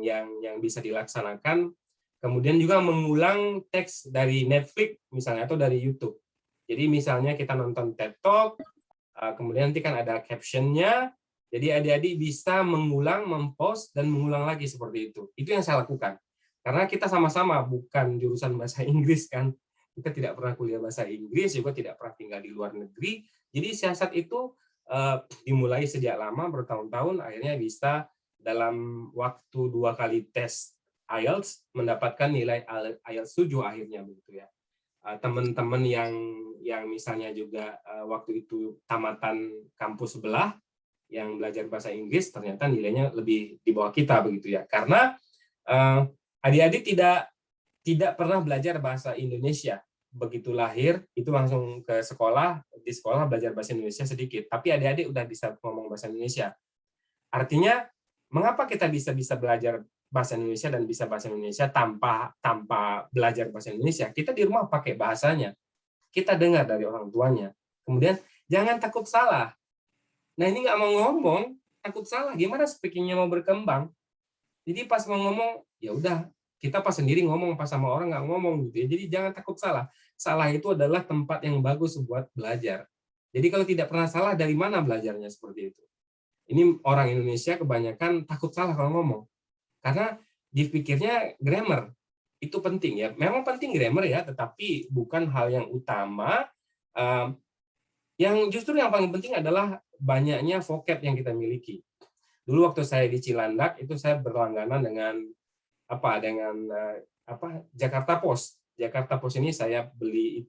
bisa dilaksanakan. Kemudian juga mengulang teks dari Netflix misalnya atau dari YouTube. Jadi misalnya kita nonton TED Talk, kemudian nanti kan ada captionnya. Jadi adik-adik bisa mengulang, mempost dan mengulang lagi seperti itu. Itu yang saya lakukan. Karena kita sama-sama bukan jurusan bahasa Inggris kan, kita tidak pernah kuliah bahasa Inggris, juga tidak pernah tinggal di luar negeri. Jadi siasat itu dimulai sejak lama, bertahun-tahun, akhirnya bisa dalam waktu 2 kali tes IELTS mendapatkan nilai IELTS 7 akhirnya begitu ya. Teman-teman yang misalnya juga waktu itu tamatan kampus sebelah yang belajar bahasa Inggris ternyata nilainya lebih di bawah kita begitu ya. Karena adik-adik tidak pernah belajar bahasa Indonesia. Begitu lahir, itu langsung ke sekolah, di sekolah belajar bahasa Indonesia sedikit. Tapi adik-adik udah bisa ngomong bahasa Indonesia. Artinya, mengapa kita bisa belajar bahasa Indonesia dan bisa bahasa Indonesia tanpa belajar bahasa Indonesia? Kita di rumah pakai bahasanya. Kita dengar dari orang tuanya. Kemudian, jangan takut salah. Nah, ini nggak mau ngomong, takut salah. Gimana speakingnya mau berkembang? Jadi pas mau ngomong, ya udah, kita pas sendiri ngomong, pas sama orang nggak ngomong gitu ya. Jadi jangan takut salah. Salah itu adalah tempat yang bagus buat belajar. Jadi kalau tidak pernah salah, dari mana belajarnya seperti itu? Ini orang Indonesia kebanyakan takut salah kalau ngomong. Karena dipikirnya grammar itu penting ya. Memang penting grammar ya, tetapi bukan hal yang utama. Yang justru yang paling penting adalah banyaknya vocab yang kita miliki. Dulu waktu saya di Cilandak itu saya berlangganan dengan Jakarta Post. Jakarta Post ini saya beli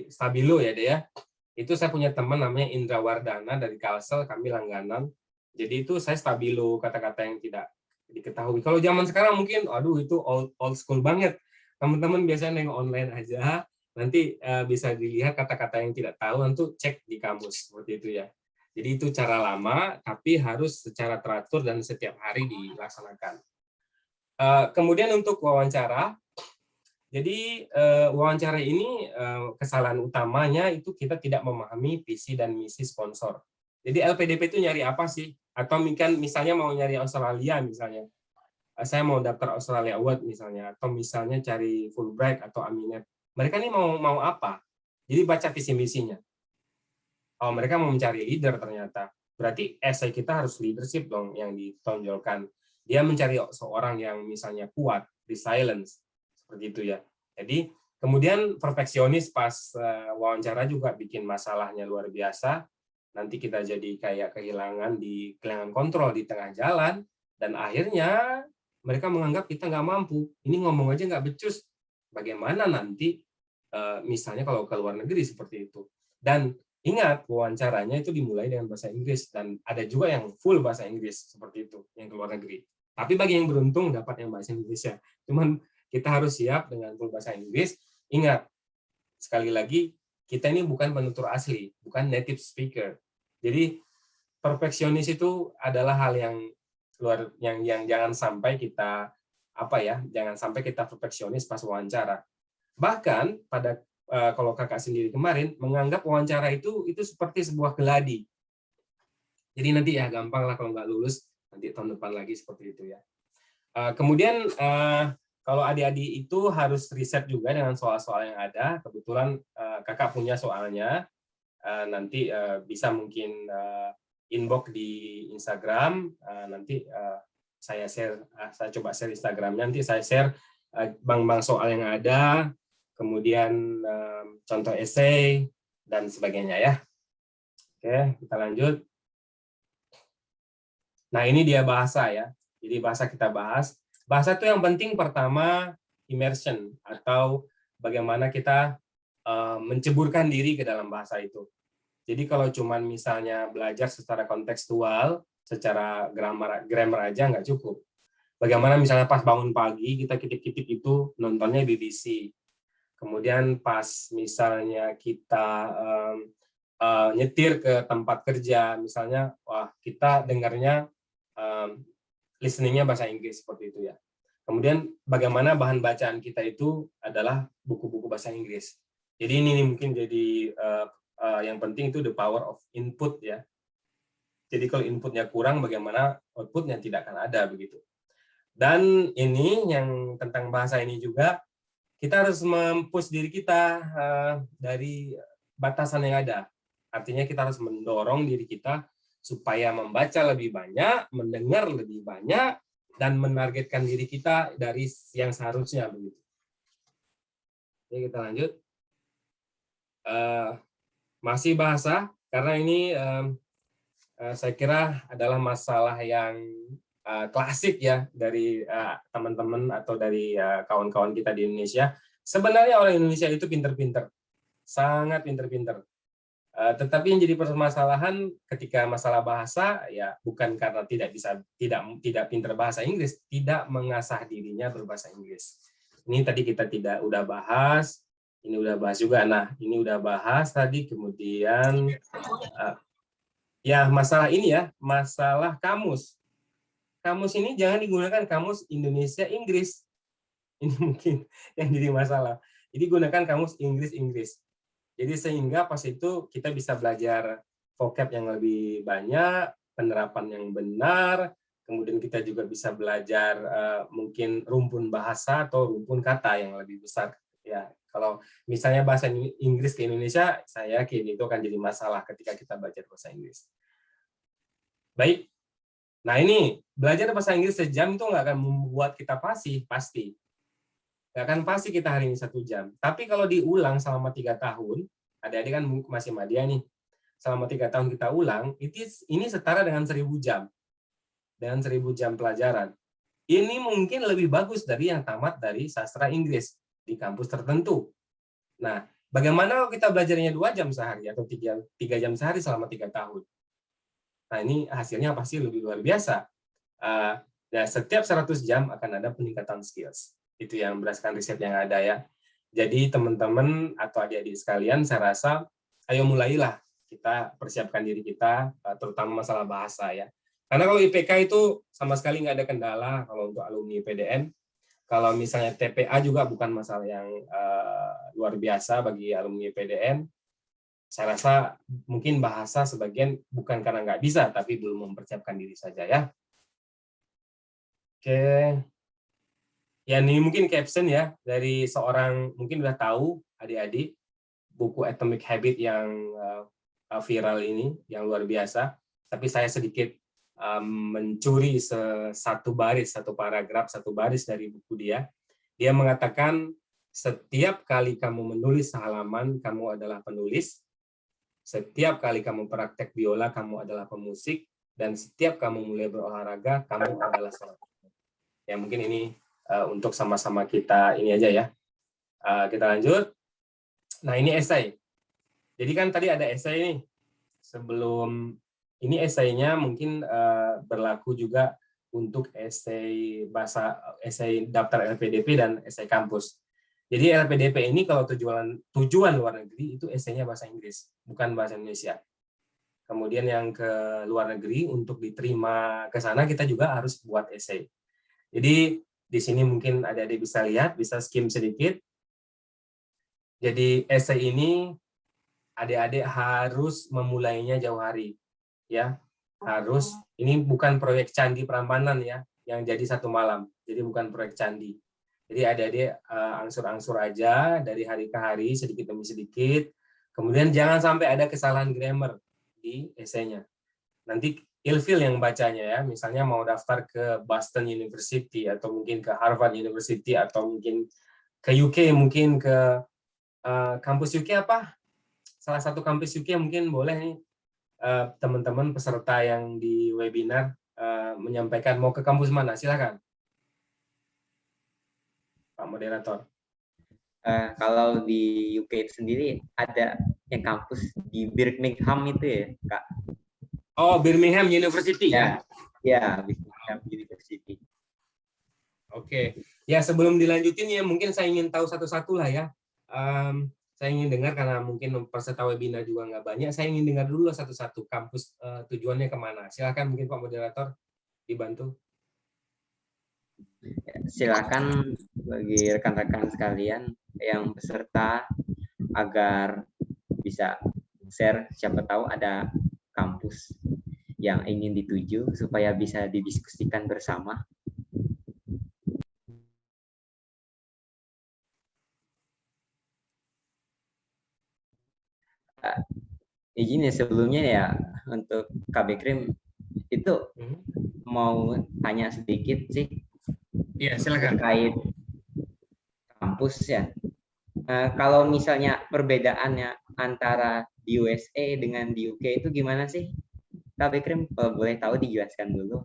Stabilo ya deh ya. Itu saya punya teman namanya Indra Wardana dari Kalsel, kami langganan. Jadi itu saya Stabilo, kata-kata yang tidak diketahui. Kalau zaman sekarang mungkin aduh itu old school banget. Teman-teman biasanya nengok online aja, nanti bisa dilihat kata-kata yang tidak tahu, nanti cek di kamus seperti itu ya. Jadi itu cara lama, tapi harus secara teratur dan setiap hari dilaksanakan. Kemudian untuk wawancara, jadi wawancara ini kesalahan utamanya itu kita tidak memahami visi dan misi sponsor. Jadi LPDP itu nyari apa sih? Atau misalnya mau nyari Australia misalnya, saya mau daftar Australia Award misalnya, atau misalnya cari Fulbright atau Aminet. Mereka ini mau apa? Jadi baca visi misinya. Oh, mereka mau mencari leader ternyata. Berarti essay kita harus leadership dong yang ditonjolkan. Dia mencari seorang yang misalnya kuat, resilience, seperti itu ya. Jadi kemudian perfeksionis pas wawancara juga bikin masalahnya luar biasa. Nanti kita jadi kayak kehilangan kontrol di tengah jalan, dan akhirnya mereka menganggap kita nggak mampu. Ini ngomong aja nggak becus. Bagaimana nanti misalnya kalau ke luar negeri seperti itu. Dan ingat, wawancaranya itu dimulai dengan bahasa Inggris, dan ada juga yang full bahasa Inggris seperti itu yang ke luar negeri. Tapi bagi yang beruntung dapat yang bahasa Inggrisnya. Cuman kita harus siap dengan full bahasa Inggris. Ingat, sekali lagi, kita ini bukan penutur asli, bukan native speaker. Jadi perfeksionis itu adalah hal yang jangan sampai kita jangan sampai kita perfeksionis pas wawancara. Bahkan kalau kakak sendiri kemarin menganggap wawancara itu seperti sebuah geladi. Jadi nanti ya gampang lah kalau nggak lulus, nanti tahun depan lagi seperti itu ya. Kemudian kalau adik-adik itu harus riset juga dengan soal-soal yang ada. Kebetulan kakak punya soalnya, nanti bisa mungkin inbox di Instagram. Nanti saya coba share Instagramnya. Nanti saya share bank soal yang ada, kemudian contoh esai dan sebagainya ya. Oke, kita lanjut. Nah, ini dia bahasa ya. Jadi bahasa kita bahas. Bahasa itu yang penting pertama immersion, atau bagaimana kita menceburkan diri ke dalam bahasa itu. Jadi kalau cuman misalnya belajar secara kontekstual, secara grammar aja nggak cukup. Bagaimana misalnya pas bangun pagi kita kitip-kitip itu nontonnya BBC. Kemudian pas misalnya kita nyetir ke tempat kerja, misalnya kita dengarnya listeningnya bahasa Inggris seperti itu ya. Kemudian bagaimana bahan bacaan kita itu adalah buku-buku bahasa Inggris. Jadi ini mungkin jadi yang penting itu the power of input ya. Jadi kalau inputnya kurang, bagaimana outputnya tidak akan ada begitu. Dan ini yang tentang bahasa ini juga, kita harus mempush diri kita dari batasan yang ada. Artinya kita harus mendorong diri kita supaya membaca lebih banyak, mendengar lebih banyak, dan menargetkan diri kita dari yang seharusnya begitu. Oke, kita lanjut. Masih bahasa, karena ini saya kira adalah masalah yang klasik ya dari teman-teman atau dari kawan-kawan kita di Indonesia. Sebenarnya orang Indonesia itu pinter-pinter, sangat pinter-pinter. Tetapi yang jadi permasalahan ketika masalah bahasa ya bukan karena tidak pinter bahasa Inggris, tidak mengasah dirinya berbahasa Inggris. Ini tadi kita udah bahas, ini udah bahas juga. Nah, ini udah bahas tadi, kemudian ya masalah ini ya, masalah kamus. Kamus ini jangan digunakan kamus Indonesia Inggris. Ini mungkin yang jadi masalah. Jadi gunakan kamus Inggris. Jadi sehingga pas itu kita bisa belajar vocab yang lebih banyak, penerapan yang benar, kemudian kita juga bisa belajar mungkin rumpun bahasa atau rumpun kata yang lebih besar ya. Kalau misalnya bahasa Inggris ke Indonesia, saya yakin itu akan jadi masalah ketika kita belajar bahasa Inggris. Baik. Nah ini, belajar bahasa Inggris sejam itu nggak akan membuat kita fasih, pasti. Nggak akan fasih kita hari ini 1 jam. Tapi kalau diulang selama 3 tahun, adik-adik kan masih madya nih, selama 3 tahun kita ulang, ini setara dengan 1000 jam. Dengan 1000 jam pelajaran. Ini mungkin lebih bagus dari yang tamat dari sastra Inggris di kampus tertentu. Nah, bagaimana kalau kita belajarnya 2 jam sehari atau 3 jam sehari selama 3 tahun? Nah, ini hasilnya pasti lebih luar biasa. Nah, setiap 100 jam akan ada peningkatan skills. Itu yang berdasarkan riset yang ada ya. Jadi teman-teman atau adik-adik sekalian, saya rasa ayo mulailah kita persiapkan diri kita, terutama masalah bahasa ya. Karena kalau IPK itu sama sekali nggak ada kendala kalau untuk alumni PDN. Kalau misalnya TPA juga bukan masalah yang luar biasa bagi alumni PDN. Saya rasa mungkin bahasa sebagian bukan karena nggak bisa, tapi belum mempersiapkan diri saja ya. Oke. Ya ini mungkin caption ya dari seorang, mungkin udah tahu adik-adik, buku Atomic Habit yang viral ini, yang luar biasa. Tapi saya sedikit mencuri satu paragraf, satu baris dari buku dia. Dia mengatakan, setiap kali kamu menulis halaman, kamu adalah penulis. Setiap kali kamu praktek biola, kamu adalah pemusik. Dan setiap kamu mulai berolahraga, kamu adalah seorang. Ya mungkin ini untuk sama-sama kita ini aja ya. Kita lanjut. Nah ini esai. Jadi kan tadi ada esai nih. Sebelum ini esainya mungkin berlaku juga untuk esai daftar LPDP dan esai kampus. Jadi LPDP ini kalau tujuan luar negeri itu esainya bahasa Inggris, bukan bahasa Indonesia. Kemudian yang ke luar negeri untuk diterima ke sana kita juga harus buat esai. Jadi di sini mungkin adik-adik bisa lihat, bisa skim sedikit. Jadi esai ini adik-adik harus memulainya jauh hari. Ya, harus, ini bukan proyek Candi Prambanan ya, yang jadi 1 malam. Jadi bukan proyek candi. Jadi adik-adik angsur-angsur aja dari hari ke hari, sedikit demi sedikit. Kemudian jangan sampai ada kesalahan grammar di esainya. Nanti ilfil yang bacanya ya, misalnya mau daftar ke Boston University atau mungkin ke Harvard University atau mungkin ke UK, mungkin ke kampus UK apa? Salah satu kampus UK mungkin boleh nih teman-teman peserta yang di webinar menyampaikan mau ke kampus mana, silakan Pak Moderator. Kalau di UK itu sendiri ada yang kampus di Birmingham itu ya, Kak? Oh, Birmingham University ya? Ya, Birmingham University. Oke. Ya, sebelum dilanjutin ya mungkin saya ingin tahu satu-satu lah ya. Saya ingin dengar karena mungkin peserta webinar juga nggak banyak. Saya ingin dengar dulu satu-satu kampus tujuannya kemana. Silakan mungkin Pak Moderator dibantu. Silakan bagi rekan-rekan sekalian yang peserta agar bisa share, siapa tahu ada kampus yang ingin dituju supaya bisa didiskusikan bersama. Izin ya sebelumnya ya untuk KB Krim itu mau tanya sedikit sih. Iya, silakan. Terkait kampus ya. Kalau misalnya perbedaannya antara di USA dengan di UK itu gimana sih? KB Krim kalau boleh tahu dijelaskan dulu.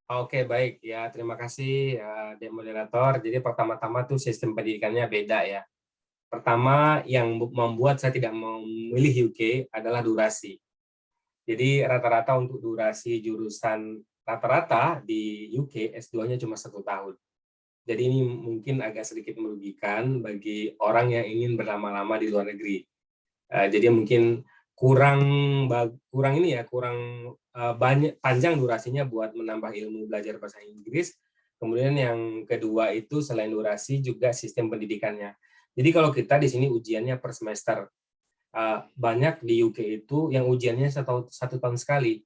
Oke, baik. Ya, terima kasih Dek Moderator. Jadi pertama-tama tuh sistem pendidikannya beda ya. Pertama, yang membuat saya tidak memilih UK adalah durasi. Jadi rata-rata untuk durasi jurusan rata-rata di UK S2-nya cuma 1 tahun. Jadi ini mungkin agak sedikit merugikan bagi orang yang ingin berlama-lama di luar negeri. Jadi mungkin kurang banyak panjang durasinya buat menambah ilmu belajar bahasa Inggris. Kemudian yang kedua itu selain durasi juga sistem pendidikannya. Jadi kalau kita di sini ujiannya per semester, banyak di UK itu yang ujiannya satu tahun sekali.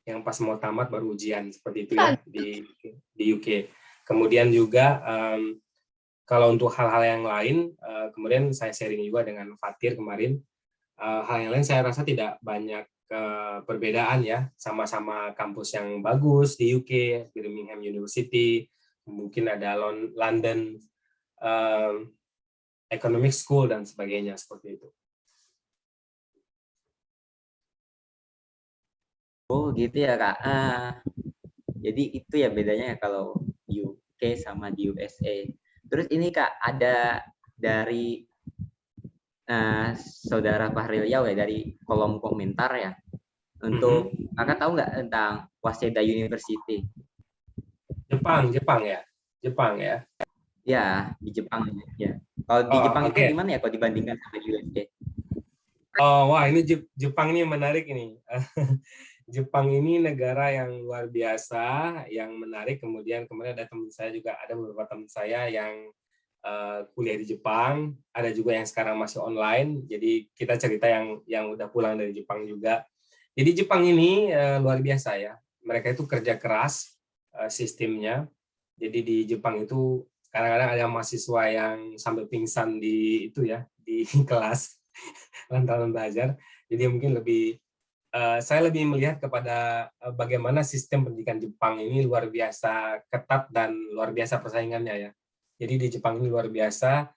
Yang pas mau tamat baru ujian seperti itu ya di UK. Kemudian juga Kalau untuk hal-hal yang lain, kemudian saya sharing juga dengan Fatir kemarin, hal yang lain saya rasa tidak banyak perbedaan ya, sama-sama kampus yang bagus di UK, Birmingham University, mungkin ada London Economic School dan sebagainya seperti itu. Oh gitu ya Kak. Jadi itu ya bedanya ya kalau di UK sama di USA. Terus ini Kak, ada dari Saudara Fahril Riau ya, dari kolom komentar ya. Untuk Kakak tahu nggak tentang Waseda University? Jepang ya? Jepang ya? Ya, di Jepang ya. Kalau di Jepang itu gimana ya kalau dibandingkan sama di USA? Oh, wah ini Jepang ini menarik ini. Jepang ini negara yang luar biasa, yang menarik. Kemudian kemarin ada teman saya juga, ada beberapa teman saya yang kuliah di Jepang, ada juga yang sekarang masih online. Jadi kita cerita yang udah pulang dari Jepang juga. Jadi Jepang ini luar biasa ya. Mereka itu kerja keras sistemnya. Jadi di Jepang itu kadang-kadang ada mahasiswa yang sampai pingsan di itu ya, di kelas lantaran belajar. Jadi mungkin saya lebih melihat kepada bagaimana sistem pendidikan Jepang ini luar biasa ketat dan luar biasa persaingannya ya. Jadi di Jepang ini luar biasa.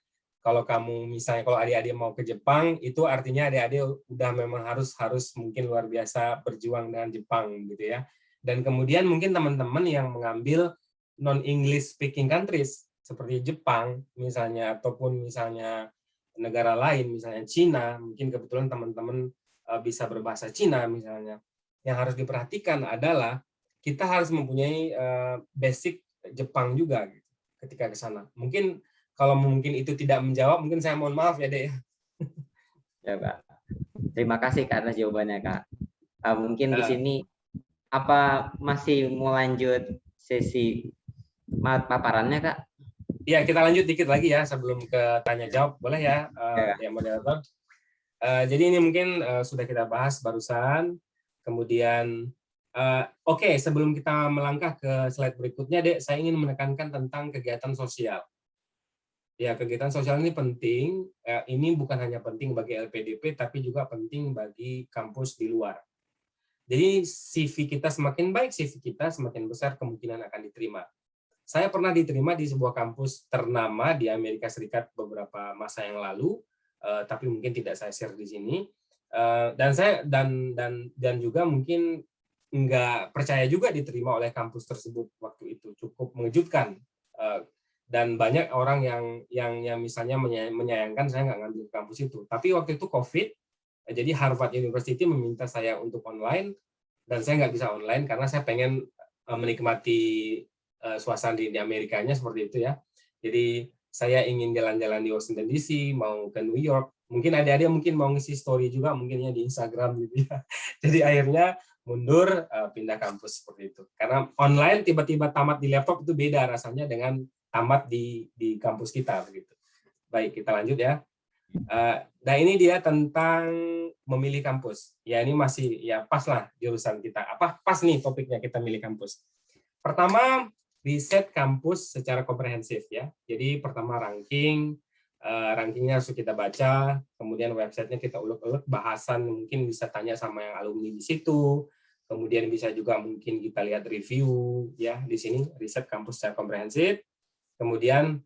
Kalau kamu misalnya kalau adik-adik mau ke Jepang, itu artinya adik-adik udah memang harus mungkin luar biasa berjuang dengan Jepang gitu ya. Dan kemudian mungkin teman-teman yang mengambil non-English speaking countries seperti Jepang misalnya, ataupun misalnya negara lain, misalnya Cina, mungkin kebetulan teman-teman bisa berbahasa Cina misalnya. Yang harus diperhatikan adalah kita harus mempunyai basic Jepang juga gitu, ketika ke sana. Mungkin kalau mungkin itu tidak menjawab, mungkin saya mohon maaf ya, Dek. Ya, Pak. Terima kasih Kak atas jawabannya, Kak. Mungkin di sini apa masih mau lanjut sesi paparannya, Kak? Iya, kita lanjut dikit lagi ya sebelum ke tanya jawab, boleh ya, ya moderator. Jadi ini mungkin sudah kita bahas barusan. Kemudian, oke, sebelum kita melangkah ke slide berikutnya, Dek, saya ingin menekankan tentang kegiatan sosial. Ya, kegiatan sosial ini penting. Ini bukan hanya penting bagi LPDP, tapi juga penting bagi kampus di luar. Jadi CV kita semakin baik, CV kita semakin besar kemungkinan akan diterima. Saya pernah diterima di sebuah kampus ternama di Amerika Serikat beberapa masa yang lalu, tapi mungkin tidak saya share di sini. Dan juga mungkin nggak percaya juga diterima oleh kampus tersebut waktu itu. Cukup mengejutkan. Dan banyak orang yang misalnya menyayangkan saya nggak ngambil kampus itu. Tapi waktu itu COVID, jadi Harvard University meminta saya untuk online, dan saya nggak bisa online karena saya pengen menikmati suasana di Amerikanya seperti itu ya. Jadi saya ingin jalan-jalan di Washington DC, mau ke New York. Mungkin adik-adik mungkin mau ngisi story juga, mungkinnya di Instagram gitu ya. Jadi akhirnya mundur, pindah kampus seperti itu. Karena online tiba-tiba tamat di laptop itu beda rasanya dengan tamat di kampus kita begitu. Baik, kita lanjut ya. Nah ini dia tentang memilih kampus. Ya ini masih ya pas lah jurusan kita. Pas nih topiknya kita milih kampus. Pertama, riset kampus secara komprehensif ya. Jadi pertama rankingnya harus kita baca. Kemudian websitenya kita ulek-ulek, bahasan mungkin bisa tanya sama yang alumni di situ. Kemudian bisa juga mungkin kita lihat review ya di sini, riset kampus secara komprehensif. Kemudian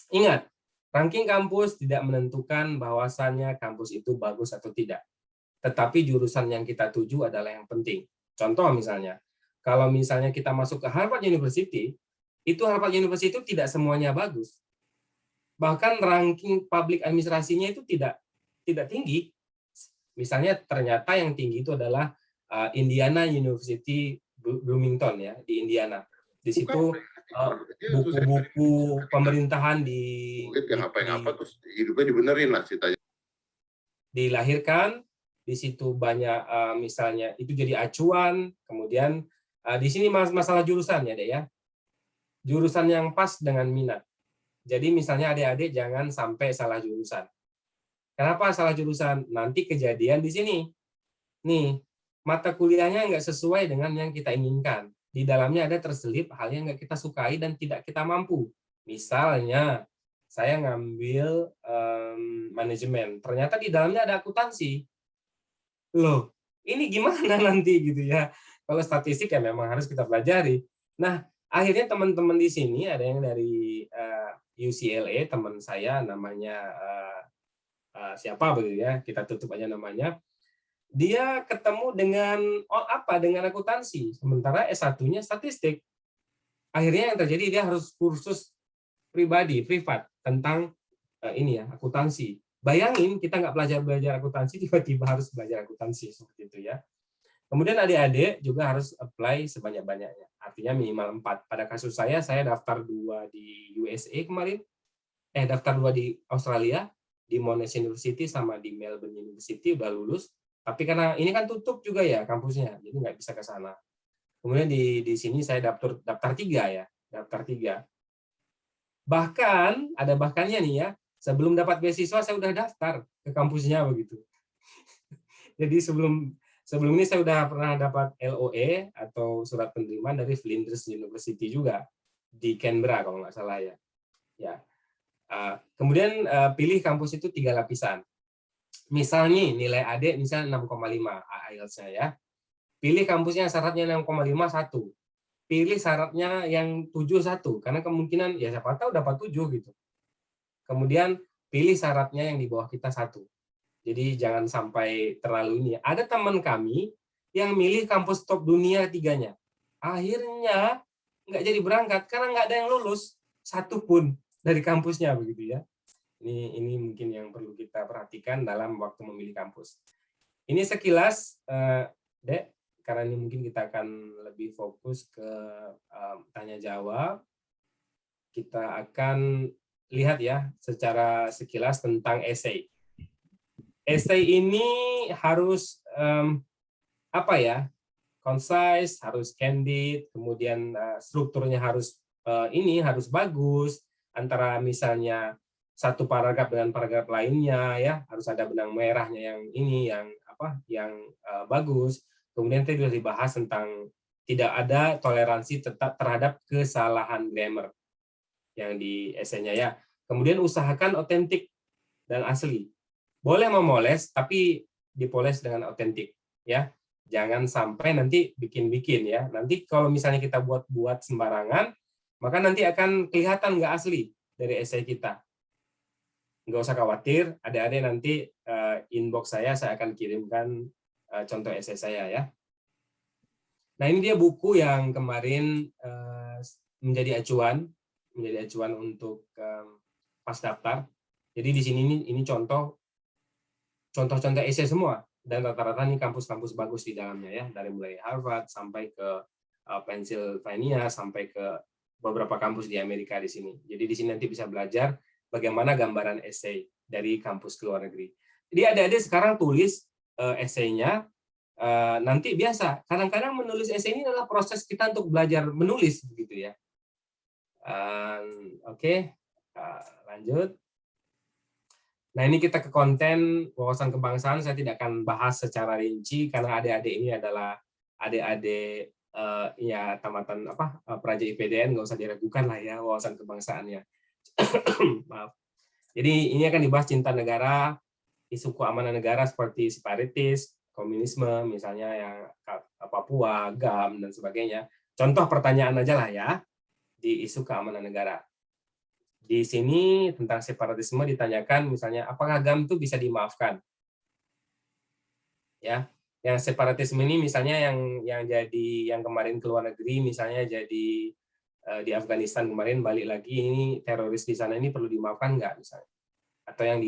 ingat, ranking kampus tidak menentukan bahwasannya kampus itu bagus atau tidak. Tetapi jurusan yang kita tuju adalah yang penting. Contoh misalnya, kalau misalnya kita masuk ke Harvard University, itu Harvard University itu tidak semuanya bagus. Bahkan ranking public administrasinya itu tidak tinggi. Misalnya ternyata yang tinggi itu adalah Indiana University Bloomington ya, di Indiana. Di situ buku-buku pemerintahan terus hidupnya dibenerin lah ceritanya. Dilahirkan di situ banyak misalnya itu jadi acuan. Kemudian di sini masalah jurusan ya Dek ya, jurusan yang pas dengan minat. Jadi misalnya adik-adik jangan sampai salah jurusan. Kenapa salah jurusan? Nanti kejadian di sini nih, mata kuliahnya nggak sesuai dengan yang kita inginkan. Di dalamnya ada terselip hal yang nggak kita sukai dan tidak kita mampu. Misalnya, saya ngambil manajemen. Ternyata di dalamnya ada akuntansi. Loh, ini gimana nanti gitu ya? Kalau statistik ya memang harus kita pelajari. Nah, akhirnya teman-teman di sini ada yang dari UCLA, teman saya namanya siapa begitu ya? Kita tutup aja namanya. Dia ketemu dengan dengan akuntansi, sementara S1-nya statistik. Akhirnya yang terjadi dia harus kursus pribadi, privat tentang akuntansi. Bayangin kita nggak belajar akuntansi, tiba-tiba harus belajar akuntansi seperti itu ya. Kemudian adik-adik juga harus apply sebanyak-banyaknya, artinya minimal 4. Pada kasus saya daftar 2 di USA kemarin, daftar 2 di Australia, di Monash University sama di Melbourne University udah lulus. Tapi karena ini kan tutup juga ya kampusnya, jadi nggak bisa ke sana. Kemudian di sini saya daftar 3 ya, daftar 3. Bahkan ada bahkannya nih ya, sebelum dapat beasiswa saya udah daftar ke kampusnya begitu. Jadi sebelum ini saya udah pernah dapat LOE atau surat penerimaan dari Flinders University juga di Canberra kalau nggak salah ya. Ya. Kemudian pilih kampus itu 3 lapisan. Misalnya nilai adik misalnya 6,5 IELTS-nya ya. Pilih kampusnya syaratnya 6,5 1. Pilih syaratnya yang 7 1 karena kemungkinan ya siapa tahu dapat 7 gitu. Kemudian pilih syaratnya yang di bawah kita 1. Jadi jangan sampai terlalu ini. Ada teman kami yang milih kampus top dunia 3-nya. Akhirnya nggak jadi berangkat karena nggak ada yang lulus satu pun dari kampusnya begitu ya. Ini mungkin yang perlu kita perhatikan dalam waktu memilih kampus. Ini sekilas, Dek, karena ini mungkin kita akan lebih fokus ke tanya jawab. Kita akan lihat ya secara sekilas tentang essay. Essay ini harus concise, harus candid, kemudian strukturnya harus harus bagus, antara misalnya satu paragraf dengan paragraf lainnya ya, harus ada benang merahnya yang bagus. Kemudian tadi sudah dibahas tentang tidak ada toleransi terhadap kesalahan grammar yang di esainya ya. Kemudian usahakan otentik dan asli. Boleh memoles tapi dipoles dengan otentik ya. Jangan sampai nanti bikin-bikin ya. Nanti kalau misalnya kita buat sembarangan, maka nanti akan kelihatan nggak asli dari esai kita. Nggak usah khawatir, adik-adik nanti inbox saya akan kirimkan contoh esai saya ya. Nah ini dia buku yang kemarin menjadi acuan untuk pas daftar. Jadi di sini ini contoh-contoh esai semua, dan rata-rata ini kampus-kampus bagus di dalamnya ya, dari mulai Harvard sampai ke Pennsylvania sampai ke beberapa kampus di Amerika di sini. Jadi di sini nanti bisa belajar bagaimana gambaran esai dari kampus ke luar negeri. Jadi adik-adik sekarang tulis esainya. Nanti biasa, kadang-kadang menulis esai ini adalah proses kita untuk belajar menulis, begitu ya. Oke, lanjut. Nah ini kita ke konten wawasan kebangsaan. Saya tidak akan bahas secara rinci karena adik-adik ini adalah adik-adik ya tamatan Praja IPDN, nggak usah diragukan lah ya wawasan kebangsaannya. Maaf. Jadi ini akan dibahas cinta negara, isu keamanan negara seperti separatis, komunisme, misalnya yang Papua, GAM, dan sebagainya. Contoh pertanyaan aja lah ya, di isu keamanan negara. Di sini tentang separatisme ditanyakan, misalnya, apakah GAM itu bisa dimaafkan? Ya, yang separatisme ini misalnya yang kemarin ke luar negeri, misalnya jadi di Afghanistan kemarin balik lagi, ini teroris di sana ini perlu dimaafkan nggak misalnya? Atau yang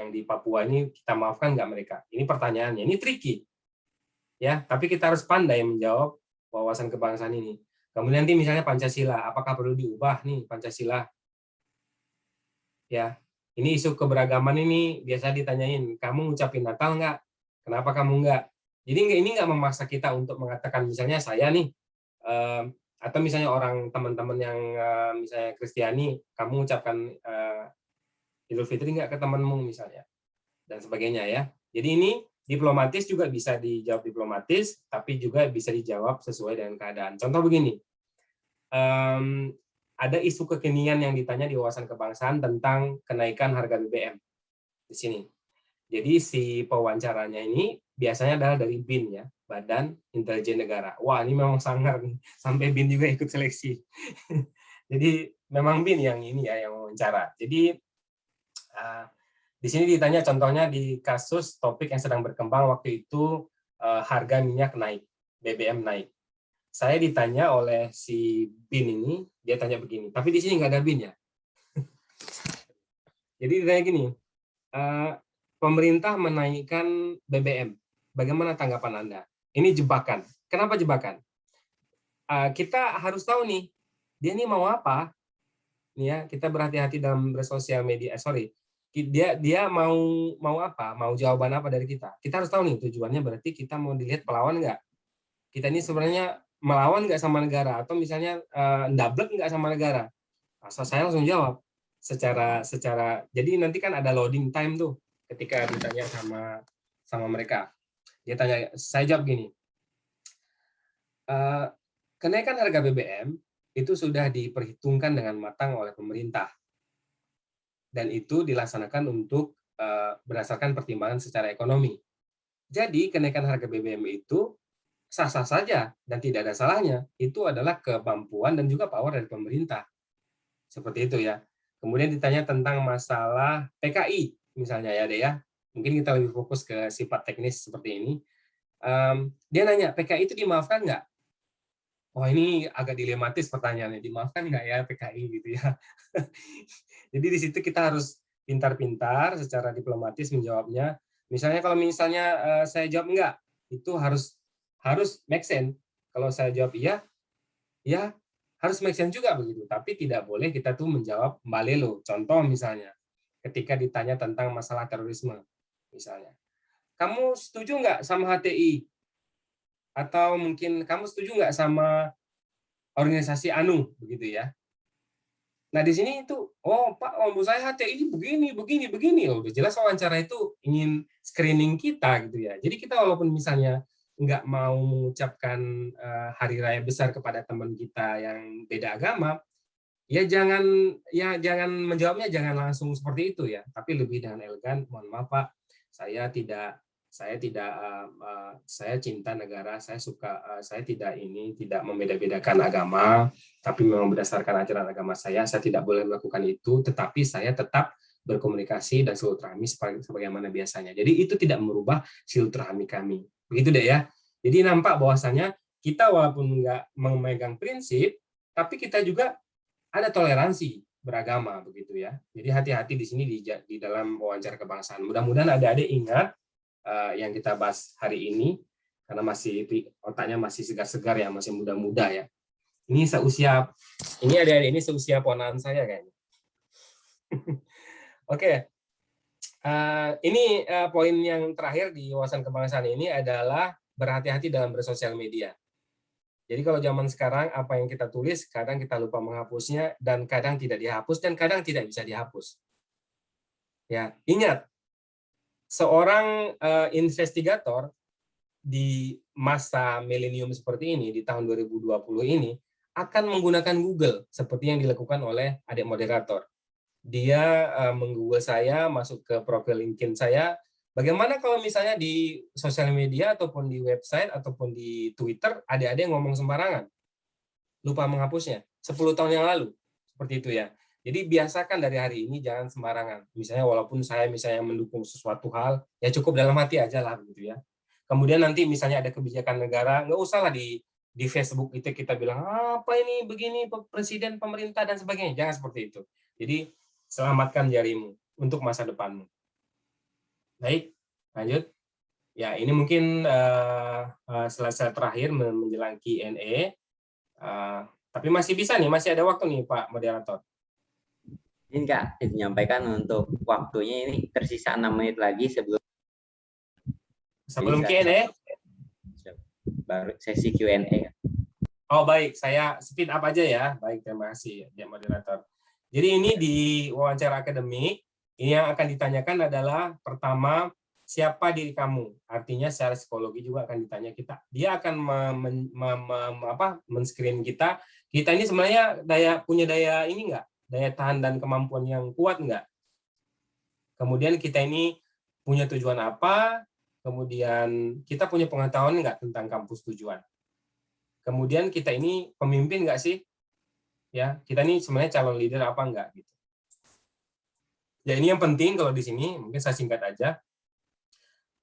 di Papua ini kita maafkan nggak mereka? Ini pertanyaannya, ini tricky. Ya, tapi kita harus pandai menjawab wawasan kebangsaan ini. Kemudian nanti misalnya Pancasila, apakah perlu diubah nih Pancasila? Ya, ini isu keberagaman ini biasa ditanyain, kamu ngucapin Natal nggak? Kenapa kamu nggak? Jadi ini nggak memaksa kita untuk mengatakan misalnya saya nih, atau misalnya teman-teman yang misalnya Kristiani, kamu ucapkan Idul Fitri nggak ke temanmu misalnya, dan sebagainya ya. Jadi ini diplomatis juga bisa dijawab diplomatis, tapi juga bisa dijawab sesuai dengan keadaan. Contoh begini, ada isu kekinian yang ditanya di wawasan kebangsaan tentang kenaikan harga BBM di sini. Jadi si pewawancaranya ini biasanya adalah dari BIN ya, Badan Intelijen Negara. Wah, ini memang sangar nih, sampai BIN juga ikut seleksi. Jadi memang BIN yang ini ya yang wawancara. Jadi di sini ditanya contohnya di kasus topik yang sedang berkembang waktu itu, harga minyak naik, BBM naik. Saya ditanya oleh si BIN ini, dia tanya begini, tapi di sini nggak ada BIN ya. Jadi ditanya gini, pemerintah menaikkan BBM, bagaimana tanggapan Anda? Ini jebakan. Kenapa jebakan? Kita harus tahu nih, dia ini mau apa? Nih ya, kita berhati-hati dalam bersosial media. Dia mau apa? Mau jawaban apa dari kita? Kita harus tahu nih tujuannya. Berarti kita mau dilihat pelawan nggak? Kita ini sebenarnya melawan nggak sama negara, atau misalnya ndablek nggak sama negara? Asal saya langsung jawab secara jadi nanti kan ada loading time tuh ketika ditanya sama mereka. Dia tanya, saya jawab gini, kenaikan harga BBM itu sudah diperhitungkan dengan matang oleh pemerintah, dan itu dilaksanakan untuk berdasarkan pertimbangan secara ekonomi. Jadi kenaikan harga BBM itu sah-sah saja dan tidak ada salahnya. Itu adalah kemampuan dan juga power dari pemerintah. Seperti itu ya. Kemudian ditanya tentang masalah PKI misalnya ya, Dek ya. Mungkin kita lebih fokus ke sifat teknis seperti ini. Dia nanya, PKI itu dimaafkan nggak? Oh, ini agak dilematis pertanyaannya. Dimaafkan nggak ya PKI gitu ya. Jadi di situ kita harus pintar-pintar secara diplomatis menjawabnya. Misalnya kalau saya jawab enggak, itu harus make sense. Kalau saya jawab iya, ya harus make sense juga begitu. Tapi tidak boleh kita tuh menjawab balelo. Contoh misalnya, ketika ditanya tentang masalah terorisme, misalnya, kamu setuju nggak sama HTI? Atau mungkin kamu setuju nggak sama organisasi ANU, begitu ya? Nah di sini itu, oh Pak, menurut saya HTI begini. Udah jelas wawancara itu ingin screening kita gitu ya. Jadi kita walaupun misalnya nggak mau mengucapkan hari raya besar kepada teman kita yang beda agama, ya jangan menjawabnya jangan langsung seperti itu ya, tapi lebih dengan elegan. Mohon maaf Pak, saya cinta negara, saya tidak membeda-bedakan agama, tapi memang berdasarkan ajaran agama saya tidak boleh melakukan itu, tetapi saya tetap berkomunikasi dan silaturahmi sebagaimana biasanya. Jadi itu tidak merubah silaturahmi kami. Begitu deh ya. Jadi nampak bahwasanya kita walaupun nggak memegang prinsip, tapi kita juga ada toleransi beragama begitu ya. Jadi hati-hati di sini di dalam wawancara kebangsaan. Mudah-mudahan adik-adik ingat yang kita bahas hari ini, karena otaknya masih segar-segar ya, masih muda-muda ya. Ini adik-adik ini seusia ponakan saya kayaknya. Oke. Ini poin yang terakhir di wawasan kebangsaan ini adalah berhati-hati dalam bersosial media. Jadi kalau zaman sekarang apa yang kita tulis kadang kita lupa menghapusnya, dan kadang tidak dihapus, dan kadang tidak bisa dihapus. Ya, ingat, seorang investigator di masa milenium seperti ini, di tahun 2020 ini, akan menggunakan Google seperti yang dilakukan oleh adik moderator. Dia meng-Google saya, masuk ke profil LinkedIn saya. Bagaimana kalau misalnya di sosial media ataupun di website ataupun di Twitter adik-adik ngomong sembarangan, lupa menghapusnya 10 tahun yang lalu, seperti itu ya. Jadi biasakan dari hari ini jangan sembarangan. Misalnya walaupun saya mendukung sesuatu hal, ya cukup dalam hati aja lah gitu ya. Kemudian nanti misalnya ada kebijakan negara, nggak usah lah di Facebook itu kita bilang apa ini begini presiden, pemerintah dan sebagainya. Jangan seperti itu. Jadi selamatkan jarimu untuk masa depanmu. Baik, lanjut. Ya, ini mungkin selesai terakhir menjelang Q&A. Tapi masih bisa nih, masih ada waktu nih Pak Moderator. Ini Kak, menyampaikan untuk waktunya ini tersisa 6 menit lagi sebelum Q&A. Baru sesi Q&A. Oh baik, saya speed up aja ya. Baik, terima kasih ya Moderator. Jadi ini di wawancara akademik, ini yang akan ditanyakan adalah pertama, siapa diri kamu. Artinya secara psikologi juga akan ditanya kita. Dia akan men-screen kita. Kita ini sebenarnya punya daya ini enggak? Daya tahan dan kemampuan yang kuat enggak? Kemudian kita ini punya tujuan apa? Kemudian kita punya pengetahuan enggak tentang kampus tujuan? Kemudian kita ini pemimpin enggak sih? Ya, kita ini sebenarnya calon leader apa enggak gitu. Ya, ini yang penting kalau di sini, mungkin saya singkat aja.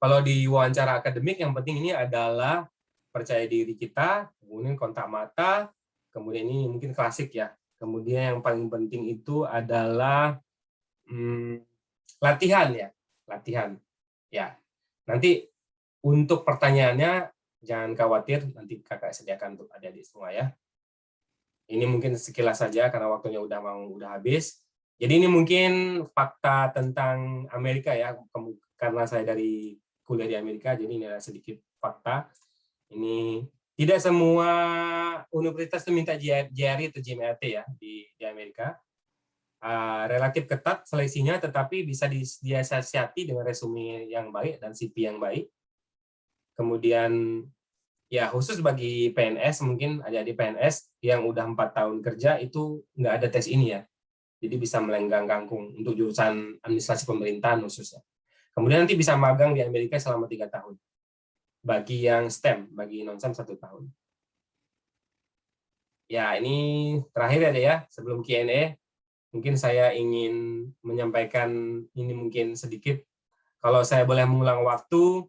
Kalau di wawancara akademik yang penting ini adalah percaya diri kita, kemudian kontak mata, kemudian ini mungkin klasik ya. Kemudian yang paling penting itu adalah latihan ya, latihan. Ya, nanti untuk pertanyaannya jangan khawatir, nanti kakak sediakan untuk adik-adik semua ya. Ini mungkin sekilas saja karena waktunya udah habis. Jadi ini mungkin fakta tentang Amerika ya, karena saya dari kuliah di Amerika, jadi ini ada sedikit fakta. Ini tidak semua universitas itu minta GRE atau GMAT ya di Amerika. Relatif ketat seleksinya, tetapi bisa disiasati dengan resume yang baik dan CV yang baik. Kemudian ya khusus bagi PNS, mungkin ada di PNS yang udah 4 tahun kerja itu nggak ada tes ini ya. Jadi bisa melenggang kangkung untuk jurusan administrasi pemerintahan khususnya. Kemudian nanti bisa magang di Amerika selama 3 tahun. Bagi yang STEM, bagi non-STEM 1 tahun. Ya, ini terakhir ya, sebelum Q&A. Mungkin saya ingin menyampaikan ini mungkin sedikit. Kalau saya boleh mengulang waktu,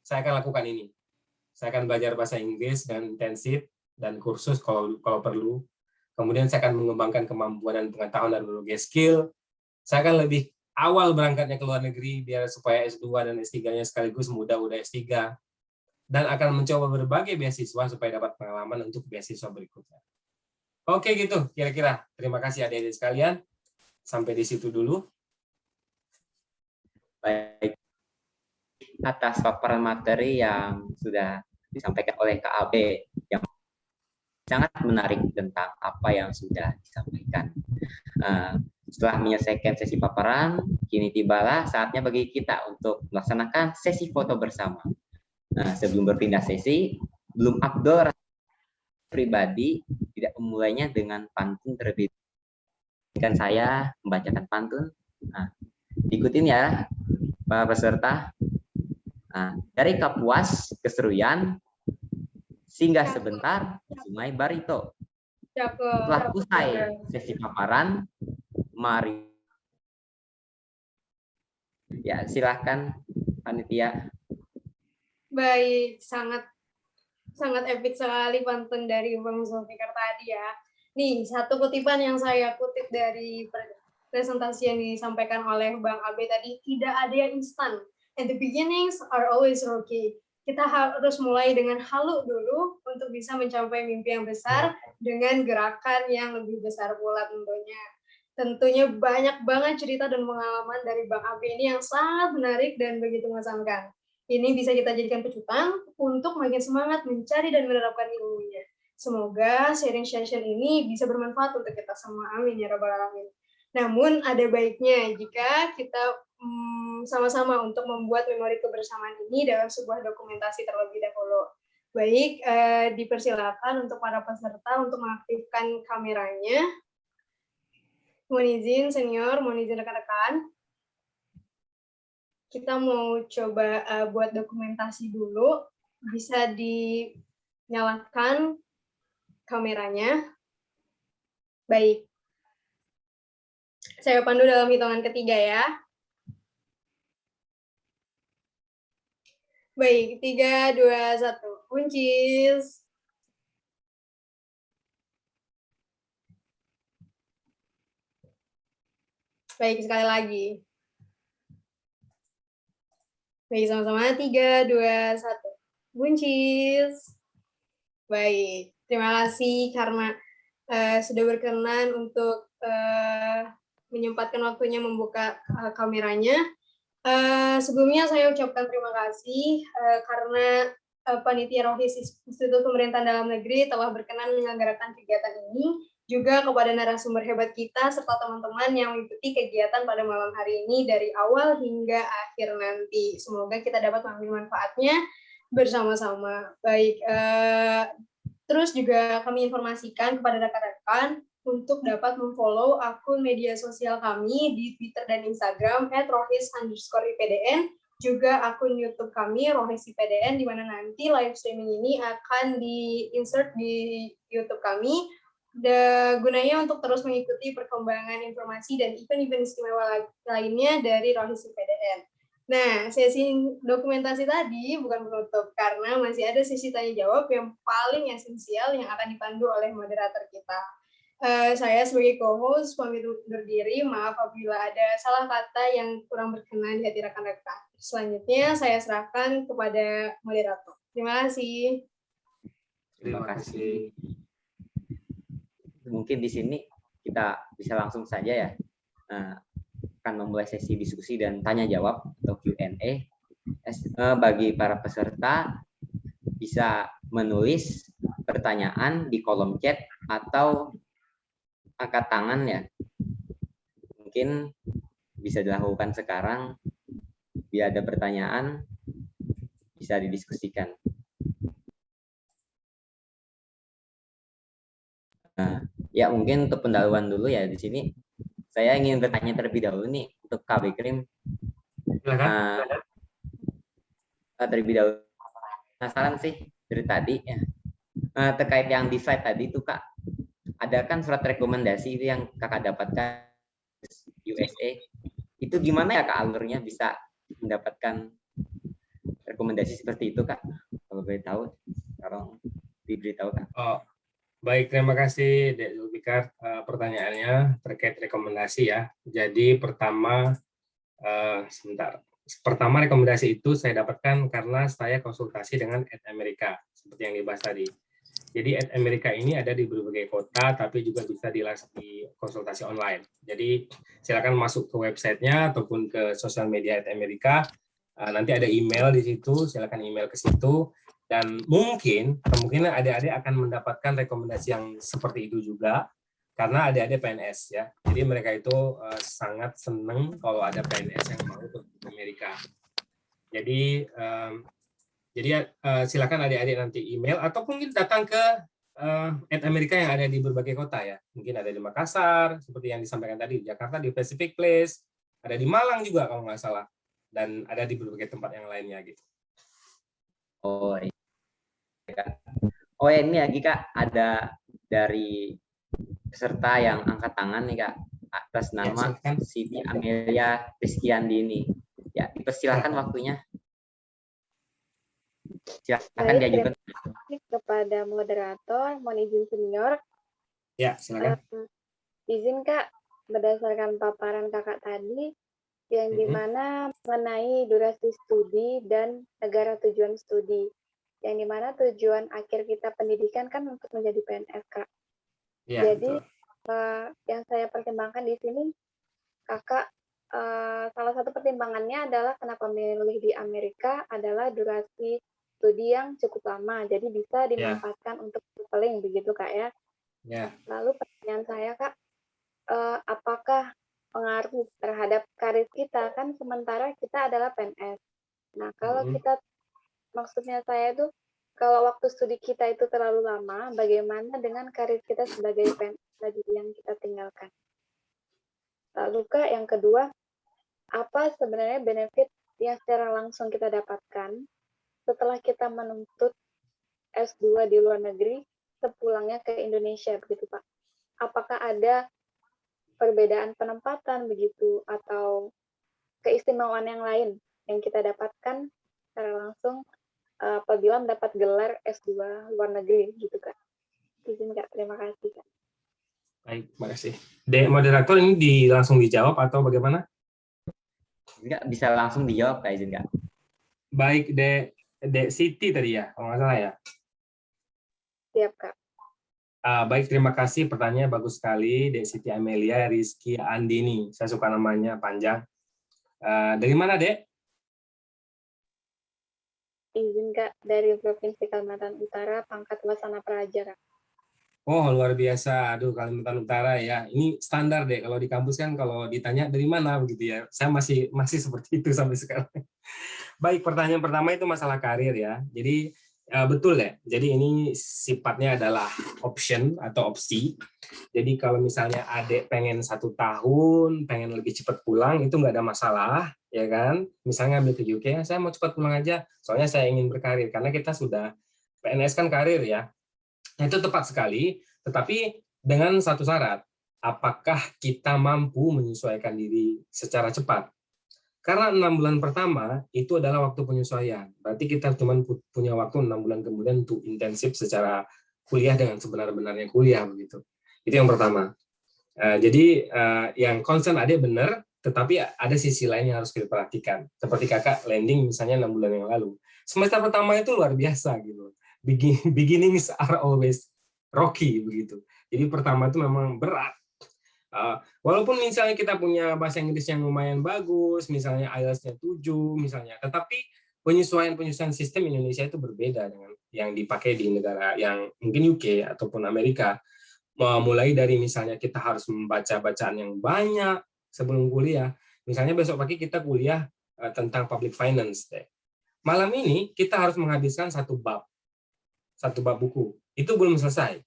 saya akan lakukan ini. Saya akan belajar bahasa Inggris dengan intensif dan kursus kalau perlu. Kemudian saya akan mengembangkan kemampuan dan pengetahuan dan berbagai skill. Saya akan lebih awal berangkatnya ke luar negeri biar supaya S2 dan S3-nya sekaligus mudah udah S3. Dan akan mencoba berbagai beasiswa supaya dapat pengalaman untuk beasiswa berikutnya. Oke gitu, kira-kira. Terima kasih adik-adik sekalian. Sampai di situ dulu. Baik. Atas paparan materi yang sudah disampaikan oleh KAB yang sangat menarik tentang apa yang sudah disampaikan. Setelah menyelesaikan sesi paparan, kini tibalah saatnya bagi kita untuk melaksanakan sesi foto bersama. Sebelum berpindah sesi, belum afdol pribadi tidak memulainya dengan pantun terlebih dahulu. Kan saya membacakan pantun. Ikutin ya, para peserta. Dari Kapuas ke Seruyan, singgah sebentar di Sungai Barito. Setelah usai sesi paparan, mari. Ya, silahkan panitia. Baik, sangat epic sekali pantun dari Bang Zulfikar tadi ya. Nih, satu kutipan yang saya kutip dari presentasi yang disampaikan oleh Bang Abe tadi, tidak ada yang instan. And the beginnings are always rocky. Kita harus mulai dengan halu dulu untuk bisa mencapai mimpi yang besar dengan gerakan yang lebih besar pula tentunya. Tentunya banyak banget cerita dan pengalaman dari Bang Abe ini yang sangat menarik dan begitu mengesankan. Ini bisa kita jadikan pecutan untuk makin semangat mencari dan menerapkan ilmunya. Semoga sharing session ini bisa bermanfaat untuk kita semua. Amin ya rabbal alamin. Namun ada baiknya jika kita sama-sama untuk membuat memori kebersamaan ini dalam sebuah dokumentasi terlebih dahulu. Baik, dipersilakan untuk para peserta untuk mengaktifkan kameranya. Mohon izin senior, mohon izin rekan-rekan. Kita mau coba buat dokumentasi dulu. Bisa dinyalakan kameranya. Baik. Saya pandu dalam hitungan ketiga ya. Baik, 3, 2, 1. Kuncis. Baik, sekali lagi. Baik, sama-sama. 3, 2, 1. Buncis. Baik, terima kasih karena sudah berkenan untuk menyempatkan waktunya membuka kameranya. Sebelumnya saya ucapkan terima kasih karena Panitia Rohis Institut Pemerintahan Dalam Negeri telah berkenan menyelenggarakan kegiatan ini, juga kepada narasumber hebat kita serta teman-teman yang mengikuti kegiatan pada malam hari ini dari awal hingga akhir nanti. Semoga kita dapat mengambil manfaatnya bersama-sama. Baik, terus juga kami informasikan kepada rekan-rekan untuk dapat memfollow akun media sosial kami di Twitter dan Instagram @rohis_ipdn, juga akun YouTube kami Rohis IPDN, di mana nanti live streaming ini akan di-insert di YouTube kami, gunanya untuk terus mengikuti perkembangan informasi dan event-event istimewa lainnya dari Rohis IPDN. Nah, sesi dokumentasi tadi bukan penutup, karena masih ada sesi tanya-jawab yang paling esensial yang akan dipandu oleh moderator kita. Saya sebagai co-host pamit undur diri, maaf apabila ada salah kata yang kurang berkenan di hati rekan-rekan. Selanjutnya saya serahkan kepada moderator. Terima kasih. Terima kasih. Mungkin di sini kita bisa langsung saja ya, akan memulai sesi diskusi dan tanya jawab atau Q&A. Bagi para peserta bisa menulis pertanyaan di kolom chat atau angkat tangan ya. Mungkin bisa dilakukan sekarang. Bila ada pertanyaan bisa didiskusikan. Ya mungkin untuk pendahuluan dulu ya di sini. Saya ingin bertanya terlebih dahulu nih untuk Kak Bikrim. Terlebih dahulu penasaran sih dari tadi ya. Terkait yang di slide tadi itu Kak, ada kan surat rekomendasi itu yang Kakak dapatkan USA. Itu gimana ya Kak alurnya bisa mendapatkan rekomendasi seperti itu Kak? Kalau boleh tahu, tolong diberitahu Kak. Oh, baik, terima kasih Dek Zulfikar pertanyaannya terkait rekomendasi ya. Jadi pertama rekomendasi itu saya dapatkan karena saya konsultasi dengan Amerika seperti yang dibahas tadi. Jadi Amerika ini ada di berbagai kota, tapi juga bisa di konsultasi online. Jadi silakan masuk ke websitenya ataupun ke sosial media Amerika. Nanti ada email di situ, silakan email ke situ. Dan kemungkinan adik-adik akan mendapatkan rekomendasi yang seperti itu juga, karena adik-adik PNS ya. Jadi mereka itu sangat senang kalau ada PNS yang mau ke Amerika. Jadi silakan adik-adik nanti email atau mungkin datang ke Amerika yang ada di berbagai kota ya. Mungkin ada di Makassar, seperti yang disampaikan tadi, di Jakarta, di Pacific Place, ada di Malang juga kalau nggak salah, dan ada di berbagai tempat yang lainnya gitu. Oh ya ini lagi Kak, ada dari peserta yang angkat tangan nih Kak, atas nama Siti Amelia Rizkyandini. Ya, dipersilahkan waktunya. Silakan diajukan kepada moderator, mohon izin senior. Ya, silakan. Izin Kak, berdasarkan paparan Kakak tadi, yang dimana mengenai durasi studi dan negara tujuan studi, yang dimana tujuan akhir kita pendidikan kan untuk menjadi PNS Kak. Ya, jadi yang saya pertimbangkan di sini, Kakak, salah satu pertimbangannya adalah kenapa memilih di Amerika adalah durasi studi yang cukup lama, jadi bisa dimanfaatkan untuk traveling, begitu Kak ya. Lalu pertanyaan saya Kak, apakah pengaruh terhadap karir kita, kan sementara kita adalah PNS. Nah kalau kita, maksudnya saya itu, kalau waktu studi kita itu terlalu lama, bagaimana dengan karir kita sebagai PNS tadi yang kita tinggalkan? Lalu Kak, yang kedua, apa sebenarnya benefit yang secara langsung kita dapatkan setelah kita menuntut S2 di luar negeri sepulangnya ke Indonesia, begitu Pak? Apakah ada perbedaan penempatan begitu atau keistimewaan yang lain yang kita dapatkan secara langsung apabila mendapat gelar S2 luar negeri gitu Kak? Izin Kak, terima kasih Kak. Baik, terima kasih. Dek moderator ini langsung dijawab atau bagaimana? Enggak, bisa langsung dijawab Kak, izin Kak. Baik, Dek Siti tadi ya, kalau nggak salah ya. Siap Kak. Baik, terima kasih. Pertanyaannya bagus sekali, Dek Siti Amelia Rizkyandini. Saya suka namanya panjang. Dari mana, Dek? Izin Kak, dari Provinsi Kalimantan Utara, pangkat Wasana Praja Kak. Oh, luar biasa. Aduh, Kalimantan Utara ya. Ini standar deh. Kalau di kampus kan kalau ditanya dari mana begitu ya. Saya masih seperti itu sampai sekarang. Baik, pertanyaan pertama itu masalah karir ya. Jadi betul ya. Jadi ini sifatnya adalah option atau opsi. Jadi kalau misalnya adik pengen 1 tahun, pengen lebih cepat pulang, itu nggak ada masalah, ya kan? Misalnya ambil ke UK, saya mau cepat pulang aja, soalnya saya ingin berkarir. Karena kita sudah, PNS kan karir ya. Itu tepat sekali, tetapi dengan satu syarat, apakah kita mampu menyesuaikan diri secara cepat? Karena 6 bulan pertama itu adalah waktu penyesuaian. Berarti kita cuma punya waktu 6 bulan kemudian untuk intensif secara kuliah dengan sebenar-benarnya kuliah begitu. Itu yang pertama. Jadi yang concern adik benar, tetapi ada sisi lain yang harus kita perhatikan. Seperti kakak landing misalnya 6 bulan yang lalu. Semester pertama itu luar biasa gitu. Beginnings are always rocky begitu. Jadi pertama itu memang berat. Walaupun misalnya kita punya bahasa Inggris yang lumayan bagus, misalnya IELTS-nya 7 misalnya, tetapi penyesuaian sistem Indonesia itu berbeda dengan yang dipakai di negara yang mungkin UK ataupun Amerika. Mulai dari misalnya kita harus membaca bacaan yang banyak sebelum kuliah. Misalnya besok pagi kita kuliah tentang public finance. Malam ini kita harus menghabiskan 1 bab buku. Itu belum selesai.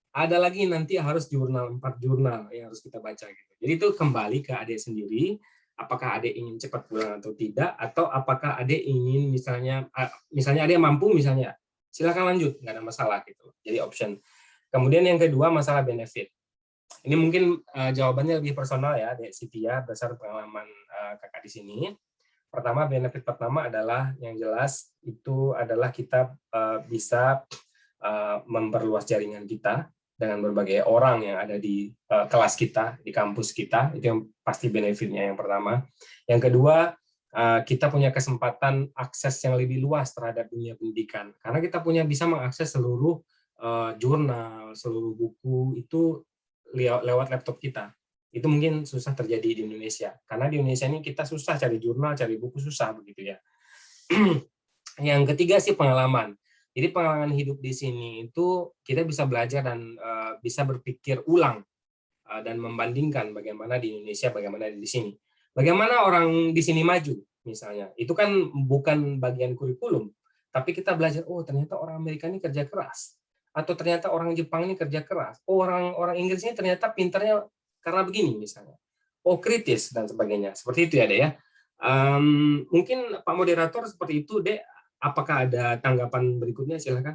Ada lagi nanti harus 4 jurnal yang harus kita baca gitu. Jadi itu kembali ke adik sendiri, apakah adik ingin cepat pulang atau tidak, atau apakah adik ingin misalnya adik mampu misalnya, silakan lanjut, nggak ada masalah gitu. Jadi option. Kemudian yang kedua masalah benefit. Ini mungkin jawabannya lebih personal ya, Dek Sitia, berdasar pengalaman kakak di sini. Pertama, benefit pertama adalah yang jelas itu adalah kita bisa memperluas jaringan kita dengan berbagai orang yang ada di kelas kita, di kampus kita. Itu yang pasti benefitnya yang pertama. Yang kedua, kita punya kesempatan akses yang lebih luas terhadap dunia pendidikan. Karena kita bisa mengakses seluruh jurnal, seluruh buku itu lewat laptop kita. Itu mungkin susah terjadi di Indonesia. Karena di Indonesia ini kita susah cari jurnal, cari buku susah begitu ya. Yang ketiga sih pengalaman. Jadi pengalaman hidup di sini itu kita bisa belajar dan bisa berpikir ulang dan membandingkan bagaimana di Indonesia, bagaimana di sini. Bagaimana orang di sini maju misalnya. Itu kan bukan bagian kurikulum, tapi kita belajar, oh ternyata orang Amerika ini kerja keras. Atau ternyata orang Jepang ini kerja keras. Oh, orang Inggris ini ternyata pintarnya karena begini misalnya. Oh, kritis dan sebagainya. Seperti itu ya, Dek ya. Mungkin Pak Moderator seperti itu, Dek. Apakah ada tanggapan berikutnya? Silakan.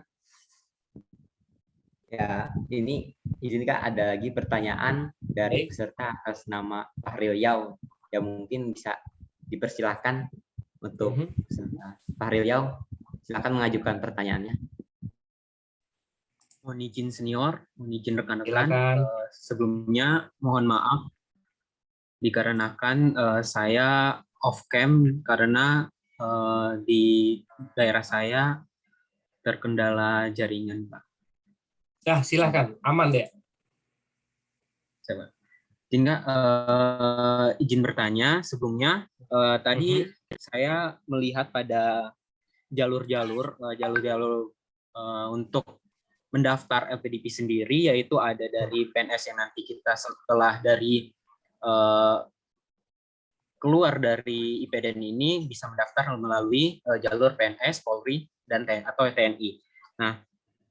Ya, ini izinkan ada lagi pertanyaan dari peserta atas nama Fahril Yau. Ya mungkin bisa dipersilahkan untuk Fahril Yau. Silakan mengajukan pertanyaannya. Mohon izin senior, mohon izin rekan-rekan. Sebelumnya mohon maaf dikarenakan saya off cam karena di daerah saya terkendala jaringan, Pak. Ya, silakan, aman deh. Izin bertanya sebelumnya. Tadi saya melihat pada jalur-jalur untuk mendaftar LPDP sendiri, yaitu ada dari PNS yang nanti kita setelah dari keluar dari IPDN ini bisa mendaftar melalui jalur PNS, Polri, dan atau TNI. Nah,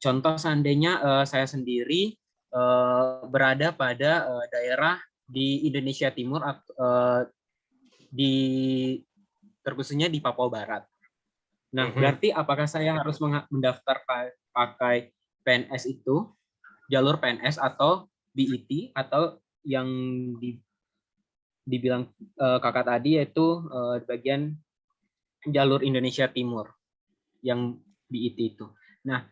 contoh seandainya saya sendiri berada pada daerah di Indonesia Timur, terkhususnya di Papua Barat. Nah, berarti apakah saya harus mendaftar pakai PNS itu, jalur PNS atau BET, atau yang dibilang kakak tadi yaitu bagian jalur Indonesia Timur yang BET itu. Nah,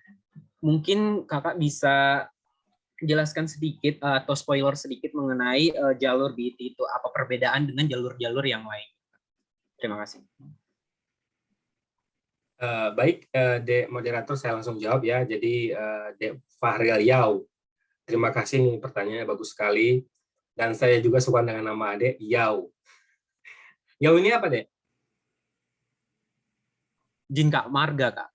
mungkin kakak bisa jelaskan sedikit atau spoiler sedikit mengenai jalur BET itu, apa perbedaan dengan jalur-jalur yang lain. Terima kasih. Baik, Dek Moderator, saya langsung jawab ya. Jadi Dek Fahril Yau, terima kasih nih, pertanyaannya bagus sekali. Dan saya juga suka dengan nama Dek Yau. Yau ini apa, Dek? Jin Kak Marga, Kak.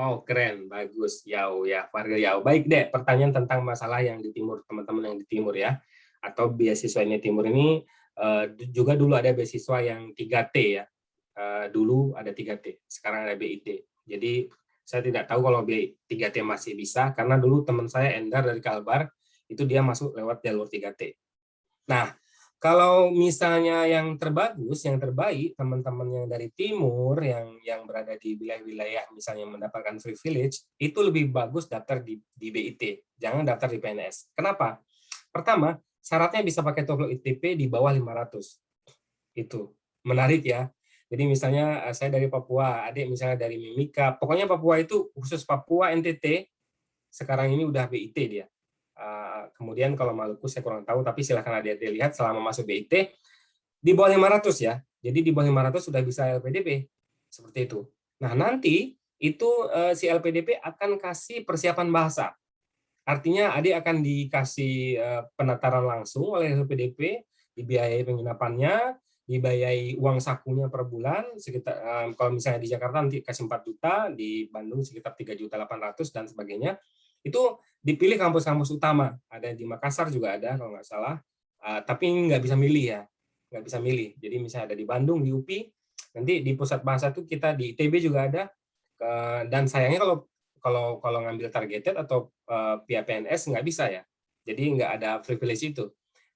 Oh, keren, bagus. Yau ya, Faril Yau. Baik deh, pertanyaan tentang masalah yang di timur, teman-teman yang di timur ya, atau beasiswa ini timur ini juga dulu ada beasiswa yang 3T ya. Dulu ada 3T, sekarang ada BIT. Jadi saya tidak tahu kalau 3T masih bisa, karena dulu teman saya Endar dari Kalbar, itu dia masuk lewat jalur 3T. Nah, kalau misalnya yang terbagus, yang terbaik, teman-teman yang dari timur, yang berada di wilayah-wilayah misalnya mendapatkan privilege, itu lebih bagus daftar di BIT, jangan daftar di PNS. Kenapa? Pertama, syaratnya bisa pakai TOEFL ITP di bawah 500. Itu menarik ya. Jadi misalnya saya dari Papua, adik misalnya dari Mimika, pokoknya Papua itu khusus Papua NTT, sekarang ini udah BIT dia. Kemudian kalau Maluku saya kurang tahu, tapi silahkan adik-adik lihat selama masuk BIT di bawah 500 ya. Jadi di bawah 500 sudah bisa LPDP seperti itu. Nah nanti itu si LPDP akan kasih persiapan bahasa. Artinya adik akan dikasih penataran langsung oleh LPDP, dibiayai penginapannya, dibiayai uang sakunya per bulan sekitar kalau misalnya di Jakarta nanti kasih 4 juta, di Bandung sekitar 3.800.000 dan sebagainya. Itu dipilih kampus-kampus utama, ada di Makassar juga ada kalau nggak salah, tapi nggak bisa milih ya, nggak bisa milih. Jadi misalnya ada di Bandung, di UPI, nanti di pusat bahasa itu kita di ITB juga ada, dan sayangnya kalau ngambil targeted atau pihak PNS nggak bisa ya, jadi nggak ada privilege itu.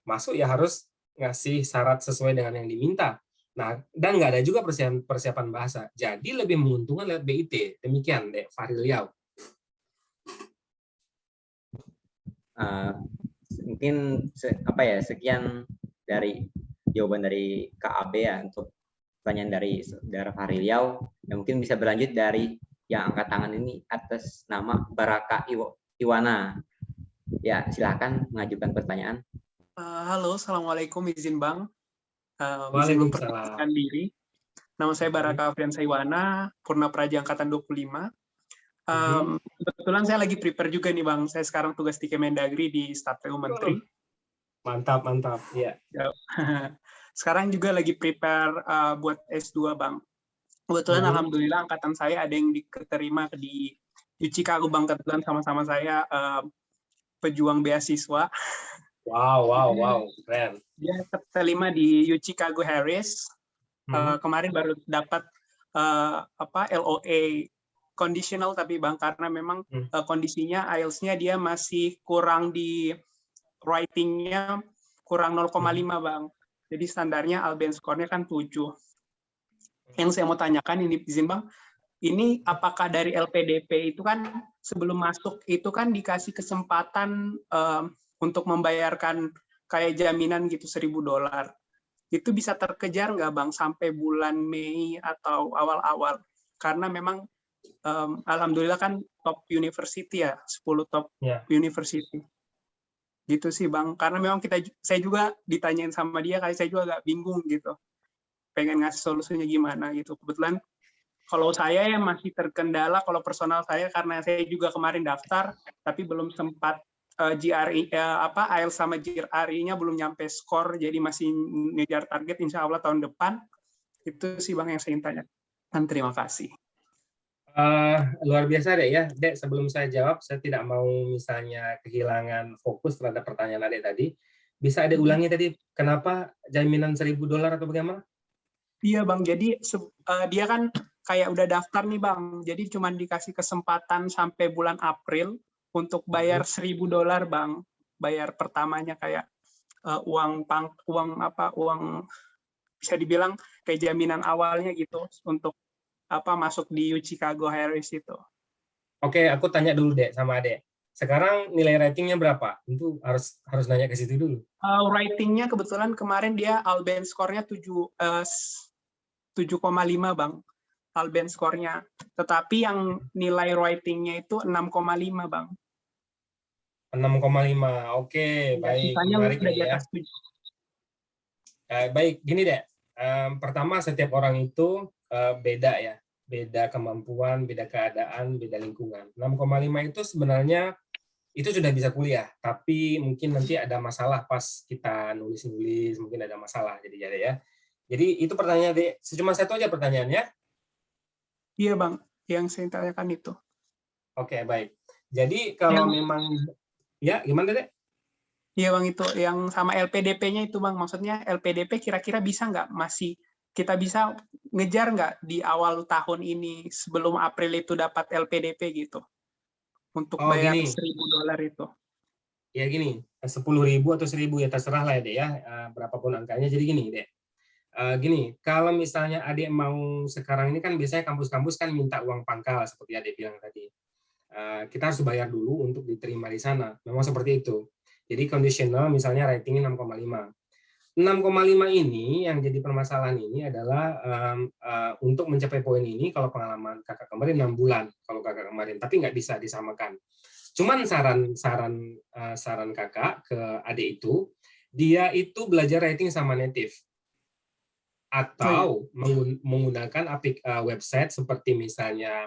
Masuk ya harus ngasih syarat sesuai dengan yang diminta. Nah, dan nggak ada juga persiapan bahasa. Jadi lebih menguntungkan lewat BIT. Demikian, Dek Faril Yau. Mungkin sekian dari jawaban dari KAB ya untuk pertanyaan dari saudara Faril Yau. Dan mungkin bisa berlanjut dari yang angkat tangan ini atas nama Baraka Iwana. Ya, silakan mengajukan pertanyaan. Halo, Assalamualaikum, izin Bang. Izin Waalaikumsalam. memperkenalkan diri. Nama saya Baraka Afriansa Iwana, Purna Praja Angkatan 25. Kebetulan saya lagi prepare juga nih Bang. Saya sekarang tugas di Kemendagri di Staf PU Menteri. Mantap, mantap. Ya. Sekarang juga lagi prepare buat S2 Bang. Kebetulan alhamdulillah angkatan saya ada yang diterima di Chicago Bang. Kebetulan sama-sama saya pejuang beasiswa. Wow, keren. Dia keterima di Chicago Harris. Kemarin baru dapat LOA conditional tapi Bang, karena memang kondisinya IELTS-nya dia masih kurang di writing-nya kurang 0,5 Bang. Jadi standarnya Alben score-nya kan 7. Yang saya mau tanyakan ini izin Bang, ini apakah dari LPDP itu kan sebelum masuk itu kan dikasih kesempatan untuk membayarkan kayak jaminan gitu $1.000. Itu bisa terkejar nggak Bang sampai bulan Mei atau awal-awal? Karena memang alhamdulillah kan top university ya, 10 top university. Gitu sih Bang, karena memang saya juga ditanyain sama dia, kayak saya juga agak bingung gitu. Pengen ngasih solusinya gimana gitu. Kebetulan kalau saya ya masih terkendala kalau personal saya karena saya juga kemarin daftar tapi belum sempat GRE IELTS sama GRE-nya belum nyampe skor, jadi masih ngejar target insya Allah tahun depan. Itu sih Bang yang saya ingin tanyakan. Terima kasih. Luar biasa deh ya, Dek. Sebelum saya jawab, saya tidak mau misalnya kehilangan fokus terhadap pertanyaan Adek tadi. Bisa Adek ulangi tadi, kenapa jaminan $1.000 atau bagaimana? Iya Bang, jadi dia kan kayak udah daftar nih Bang, jadi cuma dikasih kesempatan sampai bulan April untuk bayar $1.000 Bang, bayar pertamanya kayak uang bisa dibilang kayak jaminan awalnya gitu untuk masuk di Chicago Harris itu. Oke, aku tanya dulu Dek sama Adek. Sekarang nilai ratingnya berapa? Tentu harus nanya ke situ dulu. Ratingnya kebetulan kemarin dia Alben skornya 7,5 Bang. Alben skornya. Tetapi yang nilai ratingnya itu 6,5 Bang. 6,5. Oke, baik. Menarik ya. Baik, gini Dek. Pertama setiap orang itu beda ya. Beda kemampuan, beda keadaan, beda lingkungan. 6,5 itu sebenarnya itu sudah bisa kuliah, tapi mungkin nanti ada masalah pas kita nulis-nulis, mungkin ada masalah jadi ya. Jadi itu pertanyaan Dek. Cuma satu aja pertanyaannya. Iya Bang, yang saya tanyakan itu. Oke, baik. Jadi kalau memang ya gimana Dek? Iya Bang, itu yang sama LPDP-nya itu Bang, maksudnya LPDP kira-kira bisa nggak kita bisa ngejar nggak di awal tahun ini sebelum April itu dapat LPDP gitu untuk Oh, bayar gini. $1.000 itu. Ya gini, 10.000 atau 1.000 ya terserah lah ya Dek ya, berapapun angkanya. Jadi gini Dek, gini, kalau misalnya adik mau sekarang ini kan biasanya kampus-kampus kan minta uang pangkal seperti adik bilang tadi. Kita harus bayar dulu untuk diterima di sana. Memang seperti itu. Jadi conditional misalnya ratingnya 6,5. 6,5 ini yang jadi permasalahan ini adalah untuk mencapai poin ini kalau pengalaman kakak kemarin 6 bulan kalau kakak kemarin, tapi nggak bisa disamakan. Cuman saran kakak ke adik itu, dia itu belajar writing sama native atau menggunakan website seperti misalnya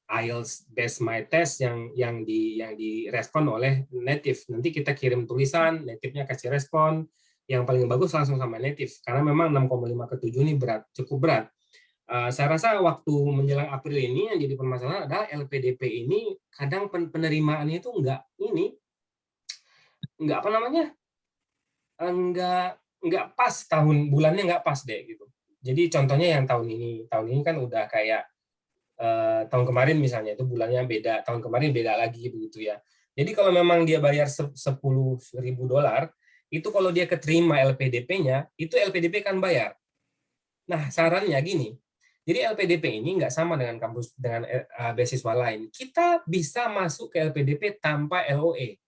IELTS Best My Test yang direspon oleh native. Nanti kita kirim tulisan, native-nya kasih respon. Yang paling bagus langsung sama native karena memang 6,5 ke 7 ini cukup berat. Saya rasa waktu menjelang April ini yang jadi permasalahan adalah LPDP ini kadang penerimaannya itu enggak apa namanya? Enggak pas bulannya enggak pas deh gitu. Jadi contohnya yang tahun ini kan udah kayak tahun kemarin misalnya itu bulannya beda, tahun kemarin beda lagi begitu ya. Jadi kalau memang dia bayar $10.000, itu kalau dia keterima LPDP-nya, itu LPDP kan bayar. Nah, sarannya gini. Jadi LPDP ini nggak sama dengan beasiswa lain. Kita bisa masuk ke LPDP tanpa LOE.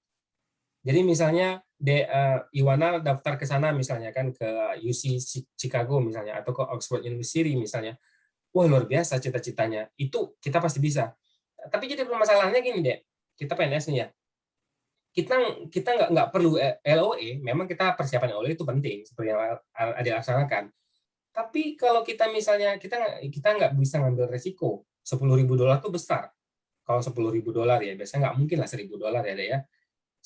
Jadi misalnya Iwana daftar ke sana misalnya kan ke UC Chicago misalnya atau ke Oxford University misalnya. Wah, luar biasa cita-citanya. Itu kita pasti bisa. Tapi jadi permasalahannya gini, Dek. Kita PNS nih ya. Kita nggak perlu LOE, memang kita persiapan LOE itu penting seperti yang ada dilaksanakan. Tapi kalau kita misalnya kita nggak bisa ngambil resiko, $10.000 itu besar. Kalau $10.000 ya biasanya nggak mungkin lah $1.000 ya Dek ya,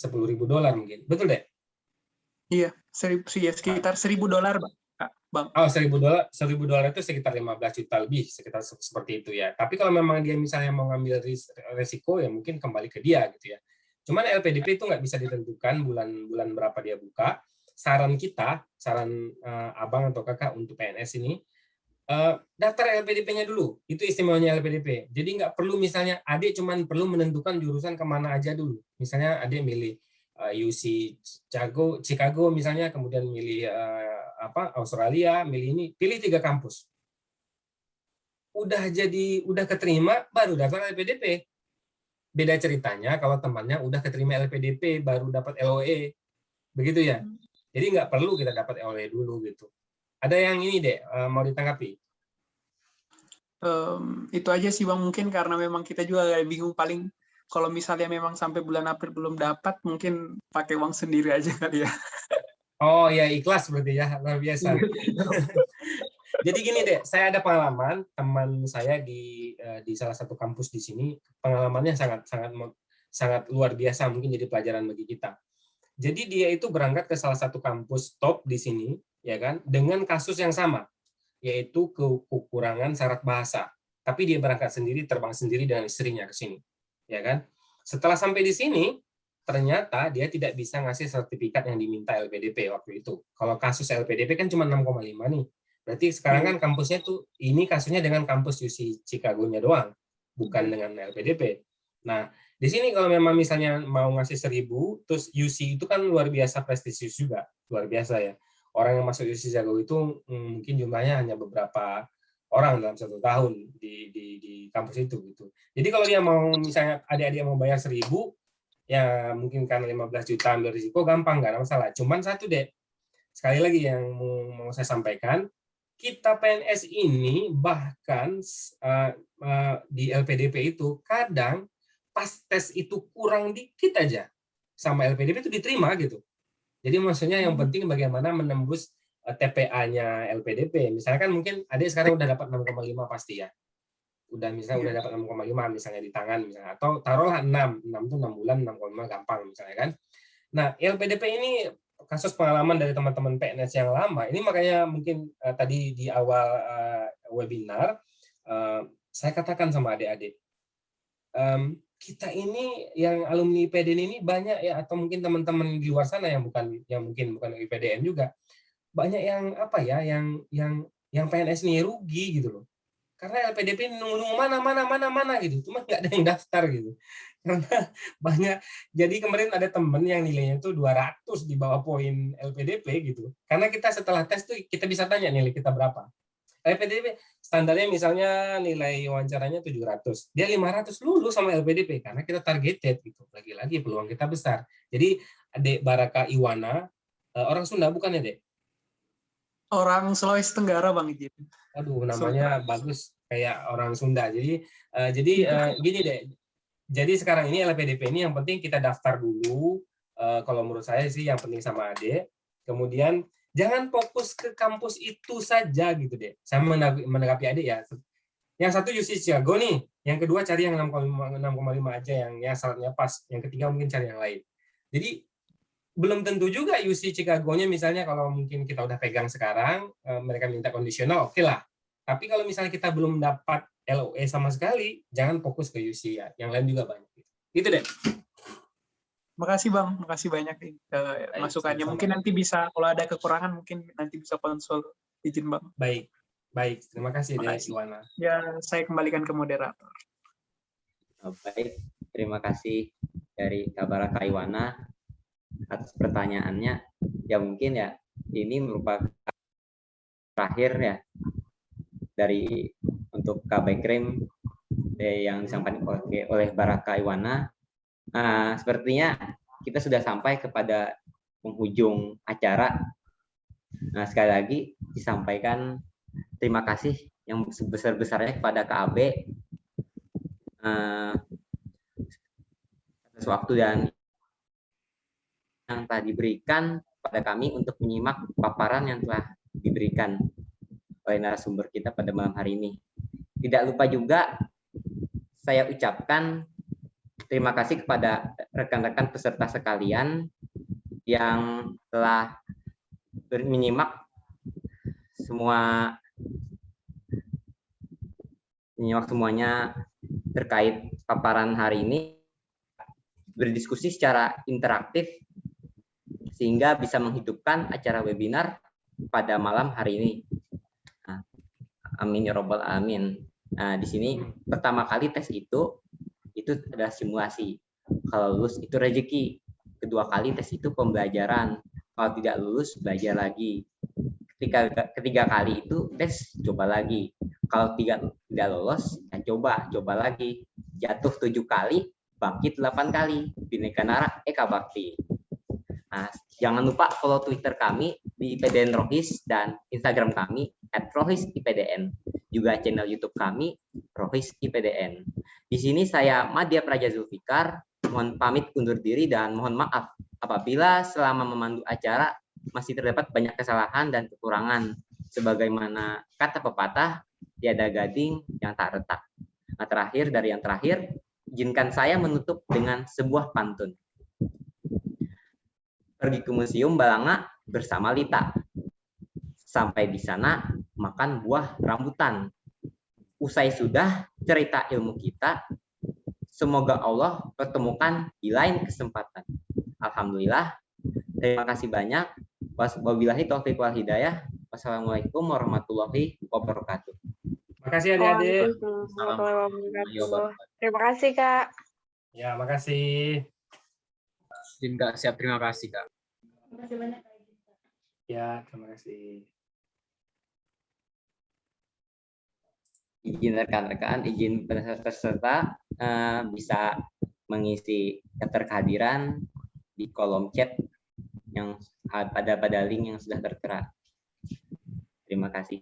$10.000 mungkin, betul Dek? Iya, sekitar $1.000 Bang. Oh, $1.000 itu sekitar 15 juta lebih, sekitar seperti itu ya. Tapi kalau memang dia misalnya mau ngambil resiko ya mungkin kembali ke dia gitu ya. Cuman LPDP itu nggak bisa ditentukan bulan berapa dia buka. Saran abang atau kakak untuk PNS ini, daftar LPDP-nya dulu. Itu istimewanya LPDP. Jadi nggak perlu misalnya adik cuman perlu menentukan jurusan kemana aja dulu. Misalnya adik milih UC Chicago misalnya, kemudian milih Australia, pilih 3 kampus. Udah keterima baru daftar LPDP. Beda ceritanya kalau temannya udah keterima LPDP baru dapat LOE, begitu ya. Jadi nggak perlu kita dapat LOE dulu gitu. Ada yang ini Dek, mau ditanggapi? Itu aja sih Bang, mungkin karena memang kita juga agak bingung, paling kalau misalnya memang sampai bulan April belum dapat, mungkin pakai uang sendiri aja kali ya. Oh ya, ikhlas berarti ya, luar biasa. Jadi gini Dek, saya ada pengalaman teman saya di salah satu kampus di sini, pengalamannya sangat luar biasa, mungkin jadi pelajaran bagi kita. Jadi dia itu berangkat ke salah satu kampus top di sini, ya kan, dengan kasus yang sama, yaitu kekurangan syarat bahasa. Tapi dia berangkat sendiri, terbang sendiri dengan istrinya ke sini, ya kan. Setelah sampai di sini, ternyata dia tidak bisa ngasih sertifikat yang diminta LPDP waktu itu. Kalau kasus LPDP kan cuma 6,5 nih. Berarti sekarang kan kampusnya tuh, ini kasusnya dengan kampus UC Chicago-nya doang, bukan dengan LPDP. Nah, di sini kalau memang misalnya mau ngasih 1.000, terus UC itu kan luar biasa prestisius juga, luar biasa ya. Orang yang masuk UC Chicago itu mungkin jumlahnya hanya beberapa orang dalam 1 tahun di kampus itu gitu. Jadi kalau dia mau misalnya adik-adik mau bayar 1.000, ya mungkin kan 15 juta ambil risiko gampang, nggak ada masalah. Cuman satu Dek, sekali lagi yang mau saya sampaikan, kita PNS ini bahkan di LPDP itu kadang pas tes itu kurang dikit aja sama LPDP itu diterima gitu. Jadi maksudnya yang penting bagaimana menembus TPA-nya LPDP. Misalnya kan mungkin adik sekarang udah dapat 6,5 pasti ya. Udah dapat 6,5 misalnya di tangan misalnya, atau taruhlah 6 itu 6 bulan 6,5 gampang misalnya kan. Nah, LPDP ini kasus pengalaman dari teman-teman PNS yang lama, ini makanya mungkin tadi di awal webinar saya katakan sama adik-adik, kita ini yang alumni IPDN ini banyak ya, atau mungkin teman-teman di luar sana yang mungkin bukan IPDN juga, banyak yang apa ya, yang PNS nih rugi gitu loh. Karena LPDP nunggu mana gitu, cuma nggak ada yang daftar gitu. Karena banyak, jadi kemarin ada temen yang nilainya tuh 200 di bawah poin LPDP gitu. Karena kita setelah tes tuh kita bisa tanya nilai kita berapa. LPDP standarnya misalnya nilai wawancaranya 700, dia 500 lulus sama LPDP karena kita targeted gitu. Lagi-lagi peluang kita besar. Jadi Adik Baraka Iwana, orang Sunda bukan ya, Dek? Orang Sulawesi Tenggara, Bang Ijin. Aduh, namanya bagus kayak orang Sunda. Jadi gini deh. Jadi sekarang ini LPDP ini yang penting kita daftar dulu. Kalau menurut saya sih yang penting sama Ade. Kemudian jangan fokus ke kampus itu saja gitu deh. Saya menanggapi Ade ya. Yang satu UC Chicago nih. Yang kedua cari yang 6,5 aja yang syaratnya pas. Yang ketiga mungkin cari yang lain. Jadi belum tentu juga UC Chicago-nya misalnya kalau mungkin kita udah pegang sekarang, mereka minta kondisional, oke lah. Tapi kalau misalnya kita belum dapat LOE sama sekali, jangan fokus ke UC ya. Yang lain juga banyak. Gitu deh. Makasih Bang, makasih banyak masukannya. Mungkin nanti bisa, kalau ada kekurangan mungkin nanti bisa konsul, izin Bang. Baik, terima kasih deh Iwana. Ya, saya kembalikan ke moderator. Baik, terima kasih dari Kak Baraka Iwana atas pertanyaannya. Ya mungkin ya ini merupakan terakhir ya dari untuk Kak Bekrim yang disampaikan oleh Baraka Iwana. Sepertinya kita sudah sampai kepada penghujung acara. Nah, sekali lagi disampaikan terima kasih yang sebesar-besarnya kepada KAB atas waktu dan yang telah diberikan pada kami untuk menyimak paparan yang telah diberikan oleh narasumber kita pada malam hari ini. Tidak lupa juga saya ucapkan terima kasih kepada rekan-rekan peserta sekalian yang telah menyimak semuanya terkait paparan hari ini, berdiskusi secara interaktif sehingga bisa menghidupkan acara webinar pada malam hari ini. Amin ya robbal alamin. Di sini pertama kali tes itu adalah simulasi. Kalau lulus itu rezeki. Kedua kali tes itu pembelajaran. Kalau tidak lulus belajar lagi. Ketiga kali itu tes, coba lagi. Kalau tidak lolos, ya coba lagi. Jatuh 7 kali, bangkit 8 kali. Bhinneka Nara Eka Bakti. Jangan lupa follow Twitter kami di IPDN Rohis dan Instagram kami @rohisipdn. Juga channel YouTube kami Rohis IPDN. Di sini saya Madya Praja Zulfikar, mohon pamit undur diri dan mohon maaf apabila selama memandu acara masih terdapat banyak kesalahan dan kekurangan. Sebagaimana kata pepatah, tiada gading yang tak retak. Terakhir dari yang terakhir, izinkan saya menutup dengan sebuah pantun. Pergi ke Museum Balanga bersama Lita. Sampai di sana makan buah rambutan. Usai sudah cerita ilmu kita, semoga Allah pertemukan di lain kesempatan. Alhamdulillah. Terima kasih banyak. Wabillahi taufiq wal hidayah. Wassalamualaikum warahmatullahi wabarakatuh. Terima kasih adik-adik. Terima kasih Kak. Ya, makasih. Kak, siap, terima kasih Kak. Terima kasih banyak. Ya, terima kasih. Izin rekan-rekan, izin peserta bisa mengisi daftar kehadiran di kolom chat yang pada link yang sudah tertera. Terima kasih.